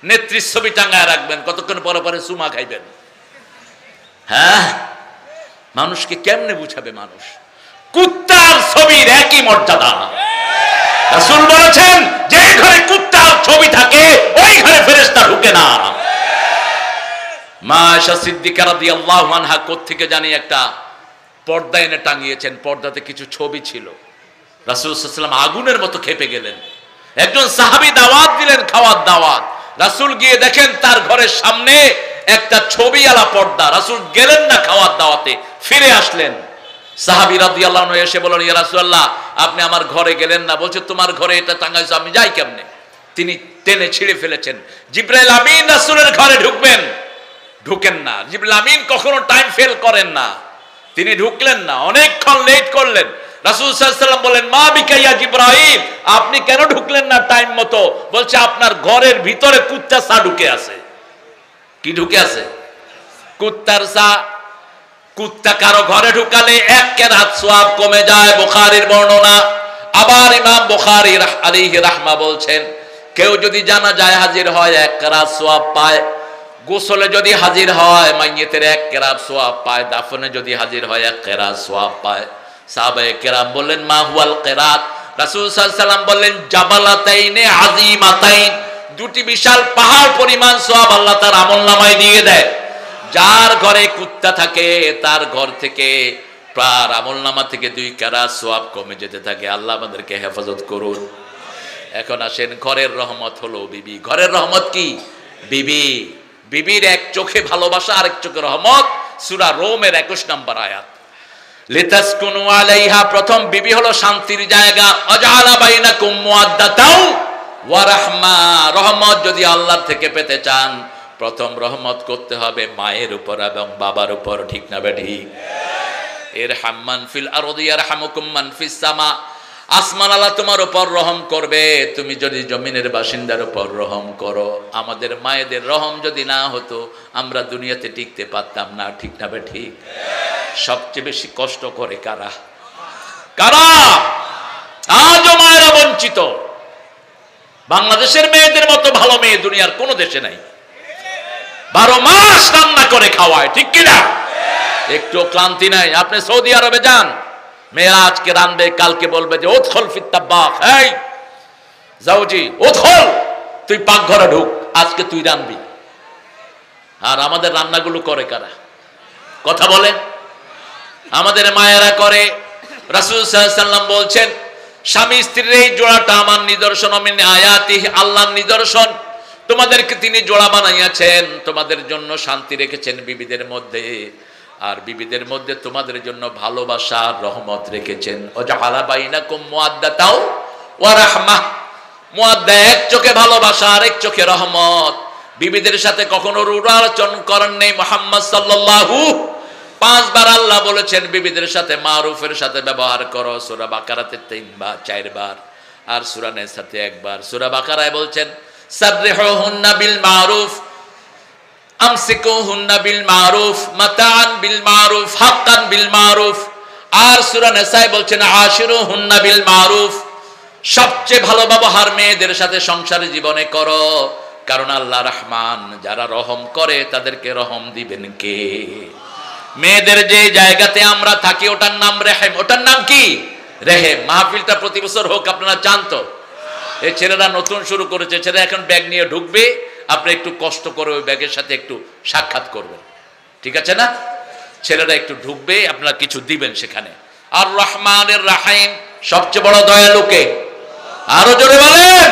নেত্রীর ছবি টাঙায় রাখবেন, কতক্ষণ পরে পরে চুমা খাইবেন। হ্যাঁ, মানুষকে কেমনে বুঝাবে মানুষ? কুত্তার ছবির একই মর্যাদা। রাসূল বলেছেন যে ঘরে কুত্তার ছবি থাকে ওই ঘরে ফেরেশতা ঢুকে না। মা আয়েশা সিদ্দিকা রাদিয়াল্লাহু আনহা কোত্থেকে জানি একটা পর্দা এনে টাঙিয়েছেন, পর্দাতে কিছু ছবি ছিল। রাসূল সাল্লাল্লাহু আলাইহি ওয়াসাল্লাম আগুনের মতো খেপে গেলেন। একজন সাহাবী দাওয়াত দিলেন, খাওয়ার দাওয়াত। রাসূল গিয়ে দেখেন তার ঘরের সামনে একটা ছবিওয়ালা পর্দা। রাসূল গেলেন না খাওয়ার দাওয়াতে, ফিরে আসলেন। সাহাবী রাদিয়াল্লাহু আনহু এসে বললেন, ইয়া রাসূলুল্লাহ, আপনি আমার ঘরে গেলেন না। বলছে, তোমার ঘরে এটা টাঙাইছো, আমি যাই কেমনে? তিনি টেনে ছিঁড়ে ফেলেছেন। জিবরাইল আমিন রাসূলের ঘরে ঢুকবেন, ঢুকেন না। জিবরাইল আমিন কখনো টাইম ফেল করেন না, তিনি ঢুকলেন না, অনেকক্ষণ লেট করলেন। রাসূল সাল্লাল্লাহু আলাইহি ওয়াসাল্লাম বলেন, মা বিকা ইয়া জিবরাইল, আপনি কেন ঢুকলেন না টাইম মতো? বলছে, আপনার ঘরের ভিতরে কুত্তা সা ঢুকে আছে। কি ঢুকে আছে? কুত্তার সা। কুত্তা কারো ঘরে ঢুকালে 1 কেরাত সওয়াব কমে যায়, বুখারীর বর্ণনা। আবার ইমাম বুখারী আলাইহি রাহমা বলছেন, কেউ যদি জানাজায় হাজির হয় 1 কেরাত সওয়াব পায়, গোসলে যদি হাজির হয় মাইয়িতের 1 কেরাত সওয়াব পায়, দাফনে যদি হাজির হয় 1 কেরাত সওয়াব পায়। সাহাবায়ে কেরাম বললেন, মা হুয়াল কেরাত? রাসূল সাল্লাল্লাহু আলাইহি ওয়াসাল্লাম বললেন, জাবালাতাইনে আযীমাতাইন, 2টি বিশাল পাহাড় পরিমাণ সওয়াব আল্লাহ তার আমলনামায় দিয়ে দেয়। যার ঘরে কুত্তা থাকে তার ঘর থেকে তার আমলনামা থেকে 2 কেরাত সওয়াব কমে যেতে থাকে। আল্লাহ আমাদেরকে হেফাজত করুন। এখন আসেন, ঘরের রহমত হলো বিবি। ঘরের রহমত কি? বিবি। বিবির এক চোখে ভালোবাসা, আরেক চোখে রহমত। সূরা রোমের 21 নম্বর আয়াত। লিতাসকুনু আলাইহা, প্রথম বিবি হলো শান্তির জায়গা। আজআলা বাইনাকুম মুআদ্দাতাও ওয়া রাহমা, রহমত যদি আল্লাহর থেকে পেতে চান প্রথম রহমত করতে হবে মায়ের উপর এবং বাবার উপর, ঠিক না বেঠিক? ইরহাম মান ফিল আরদি ইয়ারহামুকুম মান ফিস সামা। আসমান আল্লাহ তোমার উপর রহম করবে তুমি যদি জমিনের বাসিন্দার উপর রহম করো। আমাদের মায়েদের রহম যদি না হতো আমরা দুনিয়াতে টিকতে পারতাম না, ঠিক না বেঠিক? সবচেয়ে বেশি কষ্ট করে কারা? কারা? আজও মায়েরা বঞ্চিত। বাংলাদেশের মেয়েদের মতো ভালো মেয়ে দুনিয়ার কোন দেশে নাই। 12 মাস রান্না করে খাওয়ায়, ঠিক কিনা? একটু ক্লান্তি নাই। আপনি সৌদি আরবে যান, মেয়েরা আজকে রানবে, কালকে বলবে যে ওদখল ফিত তাব্বাখ, এই যাওজি ওদখল, তুই পাকঘরে ঢুক, আজকে তুই রানবি। আর আমাদের রান্নাগুলো করে কারা? কথা বলেন। আমাদের মায়েরা করে। রাসূল সাল্লাল্লাহু আলাইহি ওয়াসাল্লাম বলছেন, স্বামী স্ত্রীর এই জোড়াটা আমার নিদর্শন, মিন আয়াতিহি, আল্লাহর নিদর্শন। তোমাদেরকে তিনি জোড়া বানাইয়াছেন, তোমাদের জন্য শান্তি রেখেছেন বিবিদের মধ্যে, আর বিবিদের মধ্যে তোমাদের জন্য ভালোবাসা আর রহমত রেখেছেন। ওয়াজাআলা বাইনাকুম মুআদ্দাতাও ওয়া রাহমাহ। মুআদ্দা এক চোখে ভালোবাসা আর এক চোখে রহমত। বিবিদের সাথে কখনো রূঢ় আচরণ করেন নেই মুহাম্মদ সাল্লাল্লাহু। 5 বার আল্লাহ বলেছেন বিবিদের সাথে মারুফের সাথে ব্যবহার করো। সূরা বাকারাতে 3 বার 4 বার, আর সূরা নিসাতে 1 বার। সূরা বাকারায় বলছেন সাররিহুন্না বিল মারুফ, আমসিকুহুন্না বিল মারুফ, মাতাআন বিল মারুফ, হাক্কান বিল মারুফ। আর সূরা নিসায় বলছেন আশিরুহুন্না বিল মারুফ। সবচেয়ে ভালো ব্যবহার মেয়েদের সাথে সংসারে জীবনে করো, কারণ আল্লাহ রহমান, যারা রহম করে তাদেরকে রহম দিবেন কে? মেয়েদের যে জায়গাতে আমরা থাকি ওটার নাম রেহেম। ওটার নাম কি? রেহেম। মাহফিলটা প্রতি বছর হোক, আপনারা চান তো? এই ছেলেরা নতুন শুরু করেছে, ছেলে এখন ব্যাগ নিয়ে ঢুকবে, আপনি একটু কষ্ট করে ওই ব্যাগের সাথে একটু সাক্ষাৎ করবেন, ঠিক আছে না? ছেলেরা একটু ঢুকবে, আপনারা কিছু দিবেন সেখানে। আর রহমানের রাহিম, সবচেয়ে বড় দয়ালু কে? আরো জোরে বলেন।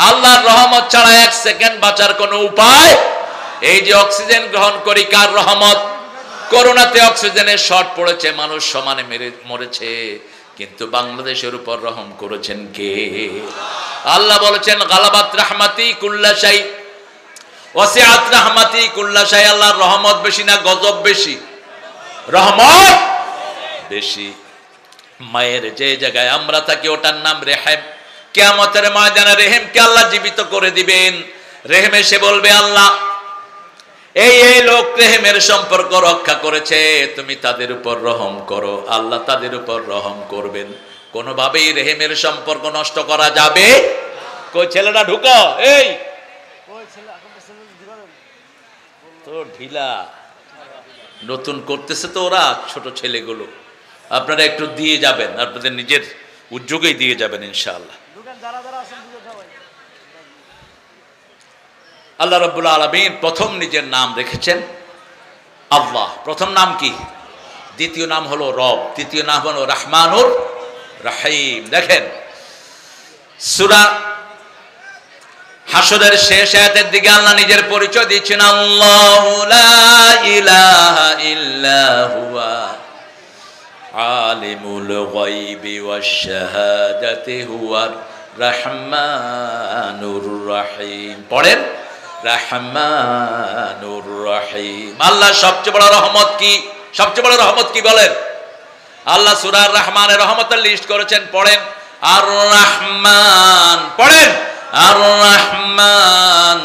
আল্লাহর রহমত ছাড়া 1 সেকেন্ড বাঁচার কোনো উপায়। এই যে অক্সিজেন গ্রহণ করি, কার রহমত? করোনাতে অক্সিজেনের শর্ট পড়েছে, মানুষ সমানে মরেছে, কিন্তু বাংলাদেশের উপর রহম করেছেন কে? আল্লাহ বলেছেন গালাবাত রাহমাতি কুল্লা শাই ওয়াসিআত রাহমাতি কুল্লা শাই। আল্লাহর রহমত বেশি না গজব বেশি? রহমত বেশি। মায়ের যে জায়গায় আমরা থাকি ওটার নাম রেহেম। কিয়ামতের ময়দানে রেহেমকে আল্লাহ জীবিত করে দিবেন। রেহেম এসে বলবে, আল্লাহ এই লোক রেহেমের সম্পর্ক রক্ষা করেছে, তুমি তাদের উপর রহম করো। আল্লাহ তাদের উপর রহম করবেন। কোনোভাবেই রেহেমের সম্পর্ক নষ্ট করা যাবে? কই ছেলেটা ঢুকো, এই তো ঢিলা নতুন করতেছে তো ওরা, ছোট ছেলেগুলো। আপনারা একটু দিয়ে যাবেন, আপনাদের নিজের উদ্যোগেই দিয়ে যাবেন ইনশাআল্লাহ। আল্লাহ রাব্বুল আলামিন প্রথম নিজের নাম রেখেছেন আল্লাহ। প্রথম নাম কি? দ্বিতীয় নাম হলো রব, তৃতীয় নাম হলো রহমানুর রহিম। দেখেন সূরা হাশরের শেষ আয়াতের দিকে আল্লাহ নিজের পরিচয় দিচ্ছেন, আল্লাহু লা ইলাহা ইল্লা হুয়া আলিমুল গায়বি ওয়াশ শাহাদাতি হুয়ার রহমানুর রহিম। পড়েন রহমানুর রহিম। আল্লাহ সবচেয়ে বড় রহমত কি? সবচেয়ে বড় রহমত কি বলেন? আল্লাহ সূরা রহমানের রহমতের লিস্ট করেছেন, পড়েন আর রহমান। পড়েন আর রহমান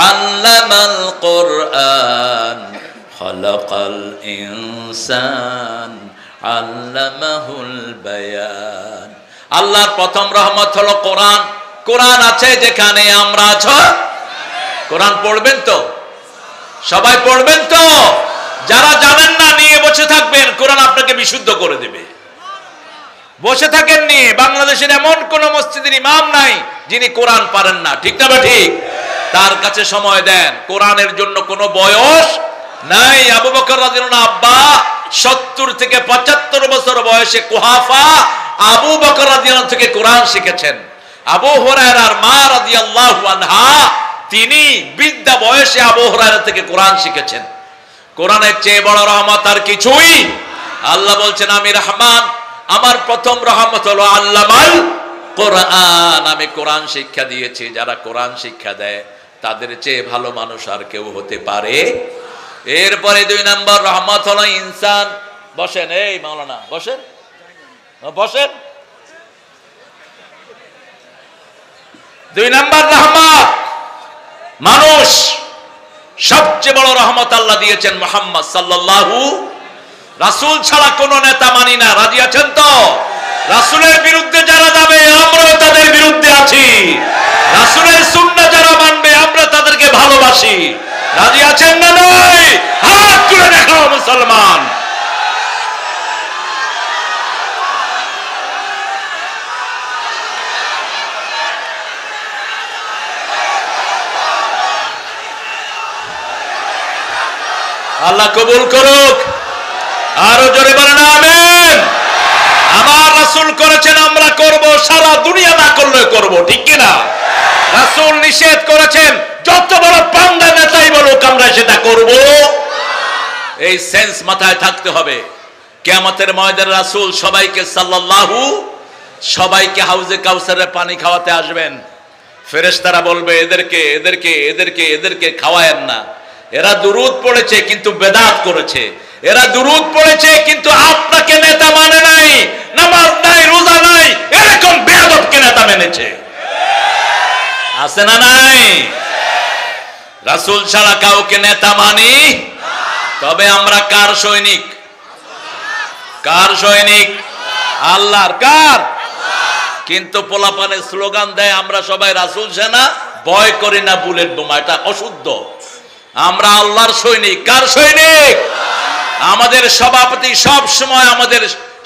আল্লামাল কুরআন খালাকাল ইনসান আল্লামাহুল বায়ান। আল্লাহর প্রথম রহমত হলো কোরআন। কোরআন আছে যেখানে আমরা আছো। কোরআন পড়বেন তো? সবাই পড়বেন তো? যারা জানেন না নিয়ে বসে থাকবেন, কোরআন আপনাকে বিশুদ্ধ করে দেবে। বসে থাকেন নিয়ে। বাংলাদেশের এমন কোন মসজিদের ইমাম নাই যিনি কোরআন পারেন না, ঠিক না? ঠিক। তার কাছে সময় দেন। কোরআনের জন্য কোনো বয়স নাই। আবু বকর রাদিয়াল্লাহু আনহু আব্বা 70 থেকে 75 বছর বয়সে কুহাফা আবু বকর রাদিয়াল্লাহু আনহু থেকে কোরআন শিখেছেন। আবু হুরায়রার মা রাদিয়াল্লাহু আনহা তিনি বৃদ্ধা বয়সে আবু হুরায়রা থেকে কোরআন শিখেছেন। কোরআনের চেয়ে বড় রহমত আর কিছুই। আল্লাহ বলছেন আমি রহমান, আমার প্রথম রহমত হলো আল্লামাল কোরআন। আমি কোরআন শিক্ষা দিয়েছি। যারা কোরআন শিক্ষা দেয় তাদের চেয়ে ভালো মানুষ আর কেউ হতে পারে। এরপরে 2 নম্বর রহমত হলো ইনসান। বসেন, এই মাওলানা বসেন, বসেন। 2 নম্বর রহমত, মানুষ সবচেয়ে বড় রহমত আল্লাহ দিয়েছেন মুহাম্মদ সাল্লাল্লাহু। রাসূল ছাড়া কোন নেতা মানি না, রাজি আছেন তো? রাসূলের বিরুদ্ধে যারা যাবে আমরাও তাদের বিরুদ্ধে আছি। রাসূলের সুন্নাহ যারা মানবে আমরা তাদেরকে ভালোবাসি। রাজি আছেন না? নয়, হাত তুলে দেখাও মুসলমান। আল্লাহ কবুল করুক। আরো জোরে বলেন আমিন। আমার রাসূল করেছেন, আমরা করব, সারা দুনিয়া না করলে করব, ঠিক কি না? রাসূল নিষেধ করেছেন, যত বড় পান্ডা নেতাই বলুক আমরা সেটা করব। এই সেন্স মাথায় থাকতে হবে। কিয়ামতের ময়দানে রাসূল সবাইকে সাল্লাল্লাহু, সবাইকে হাউজে কাউসারের পানি খাওয়াতে আসবেন। ফেরেশতারা বলবে এদেরকে এদেরকে এদেরকে এদেরকে খাওয়ায়েন না, এরা দুরূদ পড়েছে কিন্তু বেদাত করেছে, এরা দুরূদ পড়েছে কিন্তু আপনাকে নেতা মানে নাই, নামাজ নাই, রোজা নাই, এরকম বেয়াদবকে নেতা মেনেছে। আছে না নাই? রাসূল ছাড়া কাউকে নেতা মানি। তবে আমরা কার সৈনিক? কার সৈনিক? আল্লাহর। কার? কিন্তু পোলাপানে স্লোগান দেয় আমরা সবাই রাসূল সেনা, ভয় করি না বুলেট বোমা, এটা অশুদ্ধ। আমরা আল্লাহর সৈনিক। কার সৈনিক? আমাদের সভাপতি সব সময়, আমাদের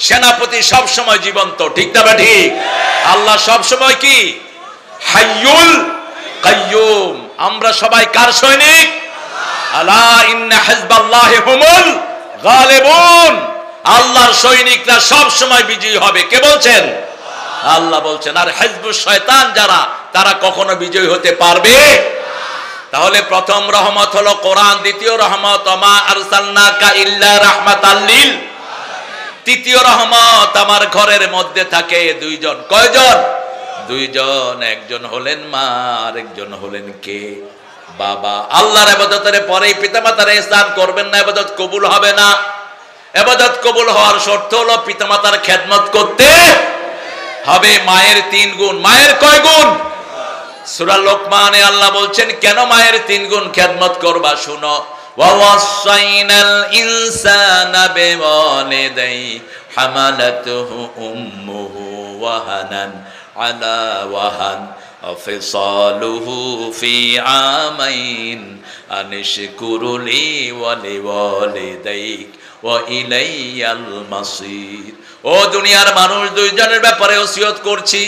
সেনাপতি সব সময় জীবন্ত, ঠিক না ঠিক? আল্লাহ সব সময় কি? হাইয়ুল কাইয়ুম। আমরা সবাই কার সৈনিক? আলা ইন্না হিজবাল্লাহি হুমুল গালিবুন। আল্লাহর সৈনিকরা সব সময় বিজয়ী হবে। কে বলছেন? আল্লাহ বলছেন। আর হিজবুশ শয়তান যারা, তারা কখনো বিজয়ী হতে পারবে। তাহলে প্রথম রহমত হলো কোরআন, দ্বিতীয় রহমত মা আরসালনাকা ইল্লা রাহমাতাল লিল। তৃতীয় রহমত আমার ঘরের মধ্যে থাকে 2 জন। কয়জন? 2 জন। একজন হলেন মা, আর একজন হলেন কে? বাবা। আল্লাহর ইবাদতের পরেই পিতামাতার ইহসান করবেন না, ইবাদত কবুল হবে না। ইবাদত কবুল হওয়ার শর্ত হলো পিতামাতার খেদমত করতে হবে। মায়ের 3 গুণ। মায়ের কয় গুণ? সূরা লোকমানে আল্লাহ বলছেন কেন মায়ের 3 গুণ খেদমত করবা, শুনো। ওয়াসাইনাল ইনসানা বিওয়ালিদাই হামালাতুহু উম্মুহু ওয়াহানান আলা ওয়াহান ওয়াফিসালুহু ফি আমাইন আনিশকুরুলি ওয়া লিওয়ালিদাইক ওয়া ইলাইয়াল মাসির। ও দুনিয়ার মানুষ, 2 জনের ব্যাপারে ওসিয়ত করছি।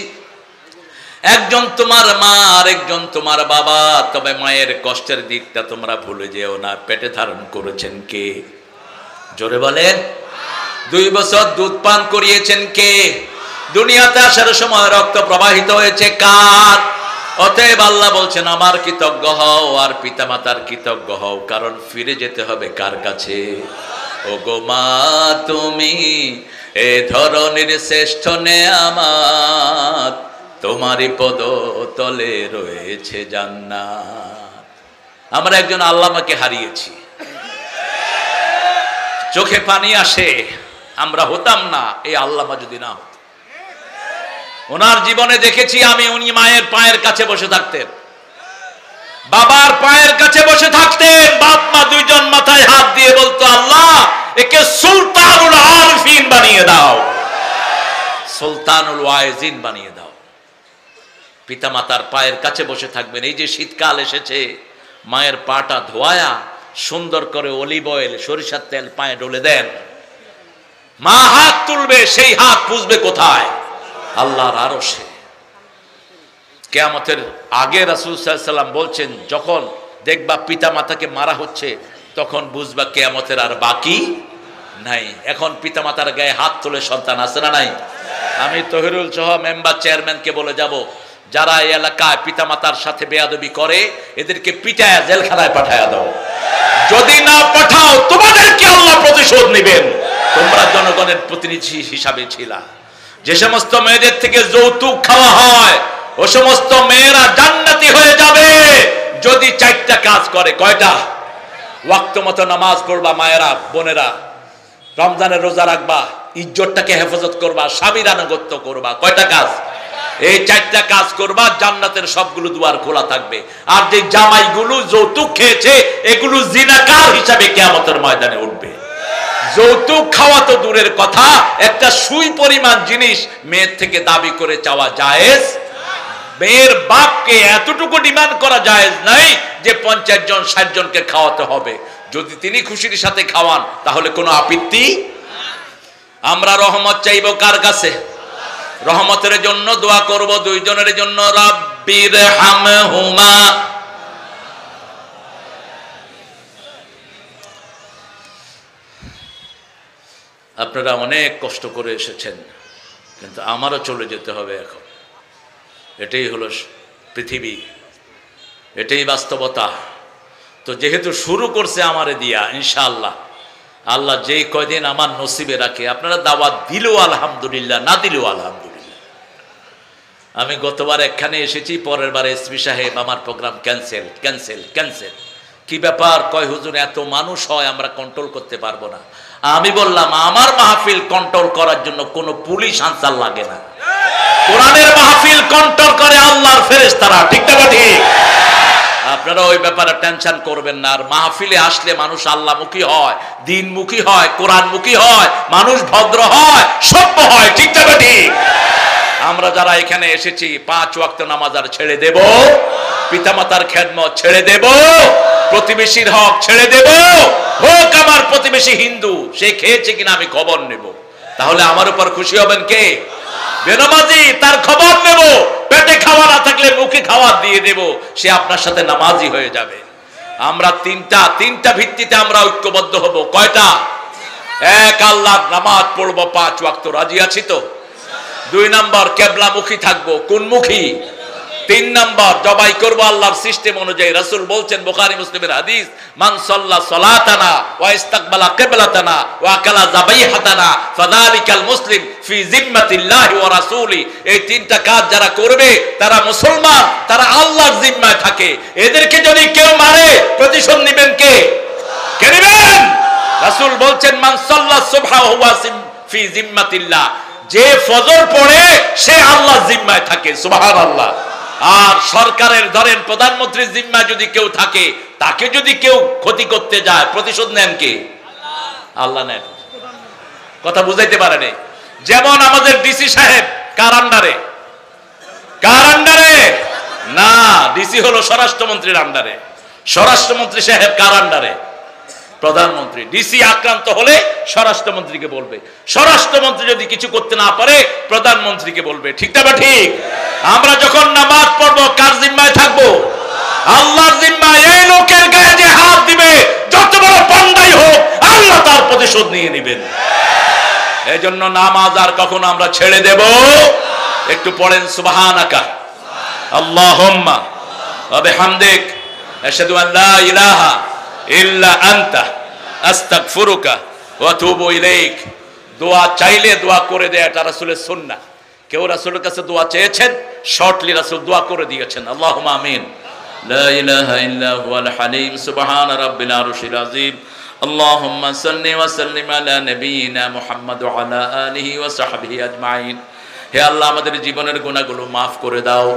একজন তোমার মা, আর একজন তোমার বাবা। তবে মায়ের কষ্টের দিকটা তোমরা ভুলে যেও না। পেটে ধারণ করেছেন কে? জোরে বলেন। 2 বছর দুধ পান করিয়েছেন কে? দুনিয়াতে আসার সময় রক্ত প্রবাহিত হয়েছে কার? অতএব আল্লাহ বলছেন আমার কৃতজ্ঞ হও আর পিতামাতার কৃতজ্ঞ হও, কারণ ফিরে যেতে হবে কার কাছে? ওগো মা, তুমি এ ধরনের শ্রেষ্ঠ নেয়ামত, তোমারই পদ তলে রয়েছে জান্নাত। আমরা একজন আল্লামাকে হারিয়েছি, চোখে পানি আসে। আমরা হতাম না এই আল্লামা যদি না হতো। ওনার জীবনে দেখেছি আমি, উনি মায়ের পায়ের কাছে বসে থাকতেন, বাবার পায়ের কাছে বসে থাকতেন। বাপ মা 2 জন মাথায় হাত দিয়ে বলতো আল্লাহ একে সুলতানুল আরিফিন বানিয়ে দাও, সুলতানুল ওয়াইজিন বানিয়ে দাও। পিতা মাতার পায়ের কাছে বসে থাকবেন। এই যে শীতকাল এসেছে, মায়ের পাটা ধোয়া সুন্দর করে অলিভ অয়েল, সরিষার তেল পায়ে ডলে দেন। মা হাত তুলবে, সেই হাত পুষবে কোথায়? আল্লাহর আরশে। কিয়ামতের আগে রাসূল সাল্লাল্লাহু আলাইহি ওয়াসাল্লাম বলছেন যখন দেখবা পিতা মাতাকে মারা হচ্ছে তখন বুঝবা কিয়ামতের আর বাকি নাই। এখন পিতা মাতার গায়ে হাত তুলে সন্তান আছে না নাই? আমি তহিরুল সহ মেম্বার চেয়ারম্যানকে বলে যাব, যারা এই এলাকায় পিতা মাতার সাথে বেয়াদবি করে এদেরকে পিটায়া জেলখানায় পাঠায়া দাও। যদি না পাঠাও তোমাদেরকে আল্লাহ প্রতিশোধ নেবেন। তোমরা জনগণের প্রতিনিধি হিসাবে ছিলা। যে সমস্ত মেয়েদের থেকে যৌতুক খাওয়া হয় ও সমস্ত মেয়েরা জান্নাতি হয়ে যাবে যদি 4টা কাজ করে। কয়টা? ওয়াক্ত মতো নামাজ পড়বা মায়েরা বোনেরা, রমজানের রোজা রাখবা, ইজ্জতটাকে হেফাজত করবা, স্বামীর আনুগত্য করবা। কয়টা কাজ? এই 4টা কাজ করবা, জান্নাতের সবগুলো দুয়ার খোলা থাকবে। আর যে জামাইগুলো যৌতুক খেয়েছে এগুলো জিনাকার হিসাবে কিয়ামতের ময়দানে উঠবে। যৌতুক খাওয়া তো দূরের কথা, একটা সুই পরিমাণ জিনিস মেয়ের থেকে দাবি করে চাওয়া জায়েজ। মেয়ের বাপকে এতটুকু ডিমান্ড করা জায়েজ নাই যে 50 জন 60 জনকে খাওয়াতে হবে। যদি তিনি খুশির সাথে খাওয়ান তাহলে কোনো আপত্তি। আমরা রহমত চাইব কার কাছে? রহমতের জন্য দোয়া করব দুইজনের জন্য, রাব্বির হামহুমা। আপনারা অনেক কষ্ট করে এসেছেন, কিন্তু আমারও চলে যেতে হবে এখন। এটাই হলো পৃথিবী, এটাই বাস্তবতা। তো যেহেতু শুরু করছে আমারে দিয়া, ইনশাআল্লাহ আল্লাহ যেই কয়দিন আমার নসিবে রাখে, আপনারা দাওয়াত দিলেও আলহামদুলিল্লাহ, না দিলেও আলহামদুলিল্লাহ। আমি গতবার এখানে এসেছি, পরের বার এসপি সাহেব আমার প্রোগ্রাম ক্যান্সেল ক্যান্সেল ক্যান্সেল। কি ব্যাপার? কয় হুজুর এত মানুষ হয় আমরা কন্ট্রোল করতে পারবো না। আমি বললাম আমার মাহফিল কন্ট্রোল করার জন্য কোনো পুলিশ আনসার লাগে না। কোরআনের মাহফিল কন্ট্রোল করে আল্লাহর ফেরেশতারা। ঠিক না ঠিক? আপনারা ওই ব্যাপারে টেনশন করবেন না। আর মাহফিলে আসলে মানুষ আল্লাহমুখী হয়, দিনমুখী হয়, কোরআনমুখী হয়, মানুষ ভদ্র হয়, সভ্য হয়। ঠিক না ঠিক? আমরা যারা এখানে এসেছি 5 ওয়াক্ত নামাজ আর ছেড়ে দেব, পিতামাতার খেদমত ছেড়ে দেব, প্রতিবেশীর হক ছেড়ে দেব। হোক আমার প্রতিবেশী হিন্দু, সে খেয়েছে কিনা আমি খবর নেব। তাহলে আমার উপর খুশি হবেন কে? বেনামাজি, তার খবর নেব। পেটে খাওয়া না থাকলে মুখে খাওয়া দিয়ে দেব, সে আপনার সাথে নামাজি হয়ে যাবে। আমরা তিনটা ভিত্তিতে আমরা ঐক্যবদ্ধ হব। কয়টা? এক, আল্লাহর নামাজ পড়বো 5 ওয়াক্ত, রাজি আছি তো? 2 নাম্বার, কেবলামুখী থাকবো। কোন মুখী? 3 নাম্বার, জবাই করবো আল্লাহর সিস্টেম অনুযায়ী। রাসূল বলছেন বুখারী মুসলিমের হাদিস, মান সাল্লা সালাতানা ওয়া ইস্তাকবালা কিবলাতানা ওয়া আকালা যাবাইহাতানা ফাযালিকাল মুসলিম ফি জিম্মাতিল্লাহি ওয়া রাসূলি। এই 3টা কাজ যারা করবে তারা মুসলমান, তারা আল্লাহর জিম্মায় থাকে। এদেরকে যদি কেউ মারে প্রতিশোধ নেবেন কে? কে নেবেন? রাসূল বলছেন মান সাল্লা সুবহা ওয়া ফি জিম্মাতিল্লাহ, যে ফজর পড়ে সে আল্লাহর জিম্মায় থাকে। সুবহানাল্লাহ। আর সরকারের ধরেন প্রধানমন্ত্রীর জিম্মায় যদি কেউ থাকে, তাকে যদি কেউ ক্ষতি করতে যায় প্রতিশোধ নেন কে? আল্লাহ নেন। কথা বুঝাইতে পারেনি? যেমন আমাদের ডিসি সাহেব কার আন্ডারে? কার আন্ডারে? না, ডিসি হলো স্বরাষ্ট্রমন্ত্রীর আন্ডারে। স্বরাষ্ট্রমন্ত্রী সাহেব কার আন্ডারে? প্রধানমন্ত্রী। ডিসি আক্রান্ত হলে স্বরাষ্ট্রমন্ত্রীকে বলবে, স্বরাষ্ট্রমন্ত্রী যদি কিছু করতে না পারে প্রধানমন্ত্রীকে বলবে। ঠিক না ঠিক? আমরা যখন নামাজ পড়বো কার জিম্মায় থাকবো? আল্লাহর জিম্মায়। এই লোকের গায়ে যে হাত দিবে যত বড় পান্ডাই হোক আল্লাহ তার প্রতিশোধ নিয়ে নেবেন। এই জন্য নামাজ আর কখনো আমরা ছেড়ে দেব? একটু পড়েন সুবহানাকা আল্লাহুম্মা ওয়া বিহামদিক আশহাদু আন লা ইলাহা ইল্লা আনতা আস্তাগফিরুকা ওয়া আতুবু ইলাইক। দোয়া চাইলে দোয়া করে দেয়, এটা রাসূলের সুন্নাহ। কেউ রাসূলের কাছে দোয়া চেয়েছেন, শর্টলি রাসূল দোয়া করে দিয়েছেন। আল্লাহুম্মা আমিন। লা ইলাহা ইল্লা হুয়াল হালিম সুবহান রাব্বিল আরশিল আযীম। আল্লাহুম্মা সাল্লি ওয়া সাল্লিম আলা নাবিয়িনা মুহাম্মদ ওয়া আলা আলিহি ওয়া সাহবিহি আজমাইন। হে আল্লাহ, আমাদের জীবনের গুনাহগুলো মাফ করে দাও।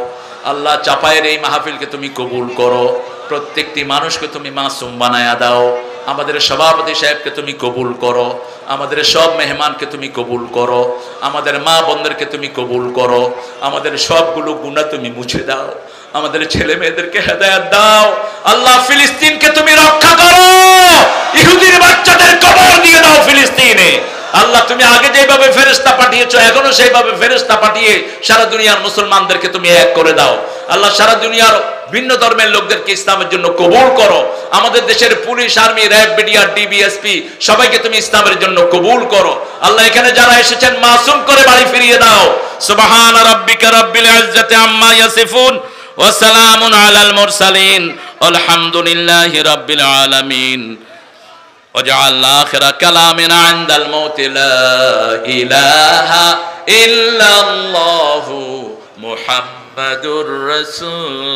আল্লাহ, চাপায়ের এই মাহফিলকে তুমি কবুল করো। প্রত্যেকটি মানুষকে তুমি মাসুম বানায়া দাও। আমাদের সভাপতি সাহেবকে তুমি কবুল করো। আমাদের সব মেহমানকে তুমি কবুল করো। আমাদের মা বোনদেরকে তুমি কবুল করো। আমাদের সবগুলো গুনাহ তুমি মুছে দাও। আমাদের ছেলে মেয়েদেরকে হেদায়েত দাও। আল্লাহ, ফিলিস্তিনকে তুমি রক্ষা করো। ইহুদির বাচ্চাদের কবর দিয়ে দাও ফিলিস্তিনে। আল্লাহ, তুমি আগে যেভাবে ফেরেশতা পাঠিয়েছো এখনো সেইভাবে ফেরেশতা পাঠিয়ে সারা দুনিয়ার মুসলমানদেরকে তুমি এক করে দাও। আল্লাহ, সারা দুনিয়ার ভিন্ন ধর্মের লোকদেরকে ইসলামের জন্য কবুল করো। আমাদের দেশের পুলিশ, আর্মি, র্যাব, বিডিআর, ডিবিএসপি সবাইকে তুমি ইসলামের জন্য কবুল করো। আল্লাহ, এখানে যারা এসেছেন মাসুম করে বাড়ি ফিরিয়ে দাও। সুবহান রাব্বিকা রাব্বিল ইজ্জাতি আম্মা ইয়াসিফুন ওয়া সালামুন আলাল মুরসালিন আলহামদুলিল্লাহি রাব্বিল আলামিন। وجعل آخر كلامنا عند الموت لا إله إلا الله محمد মুহাম্মাদুর রাসূলুল্লাহ।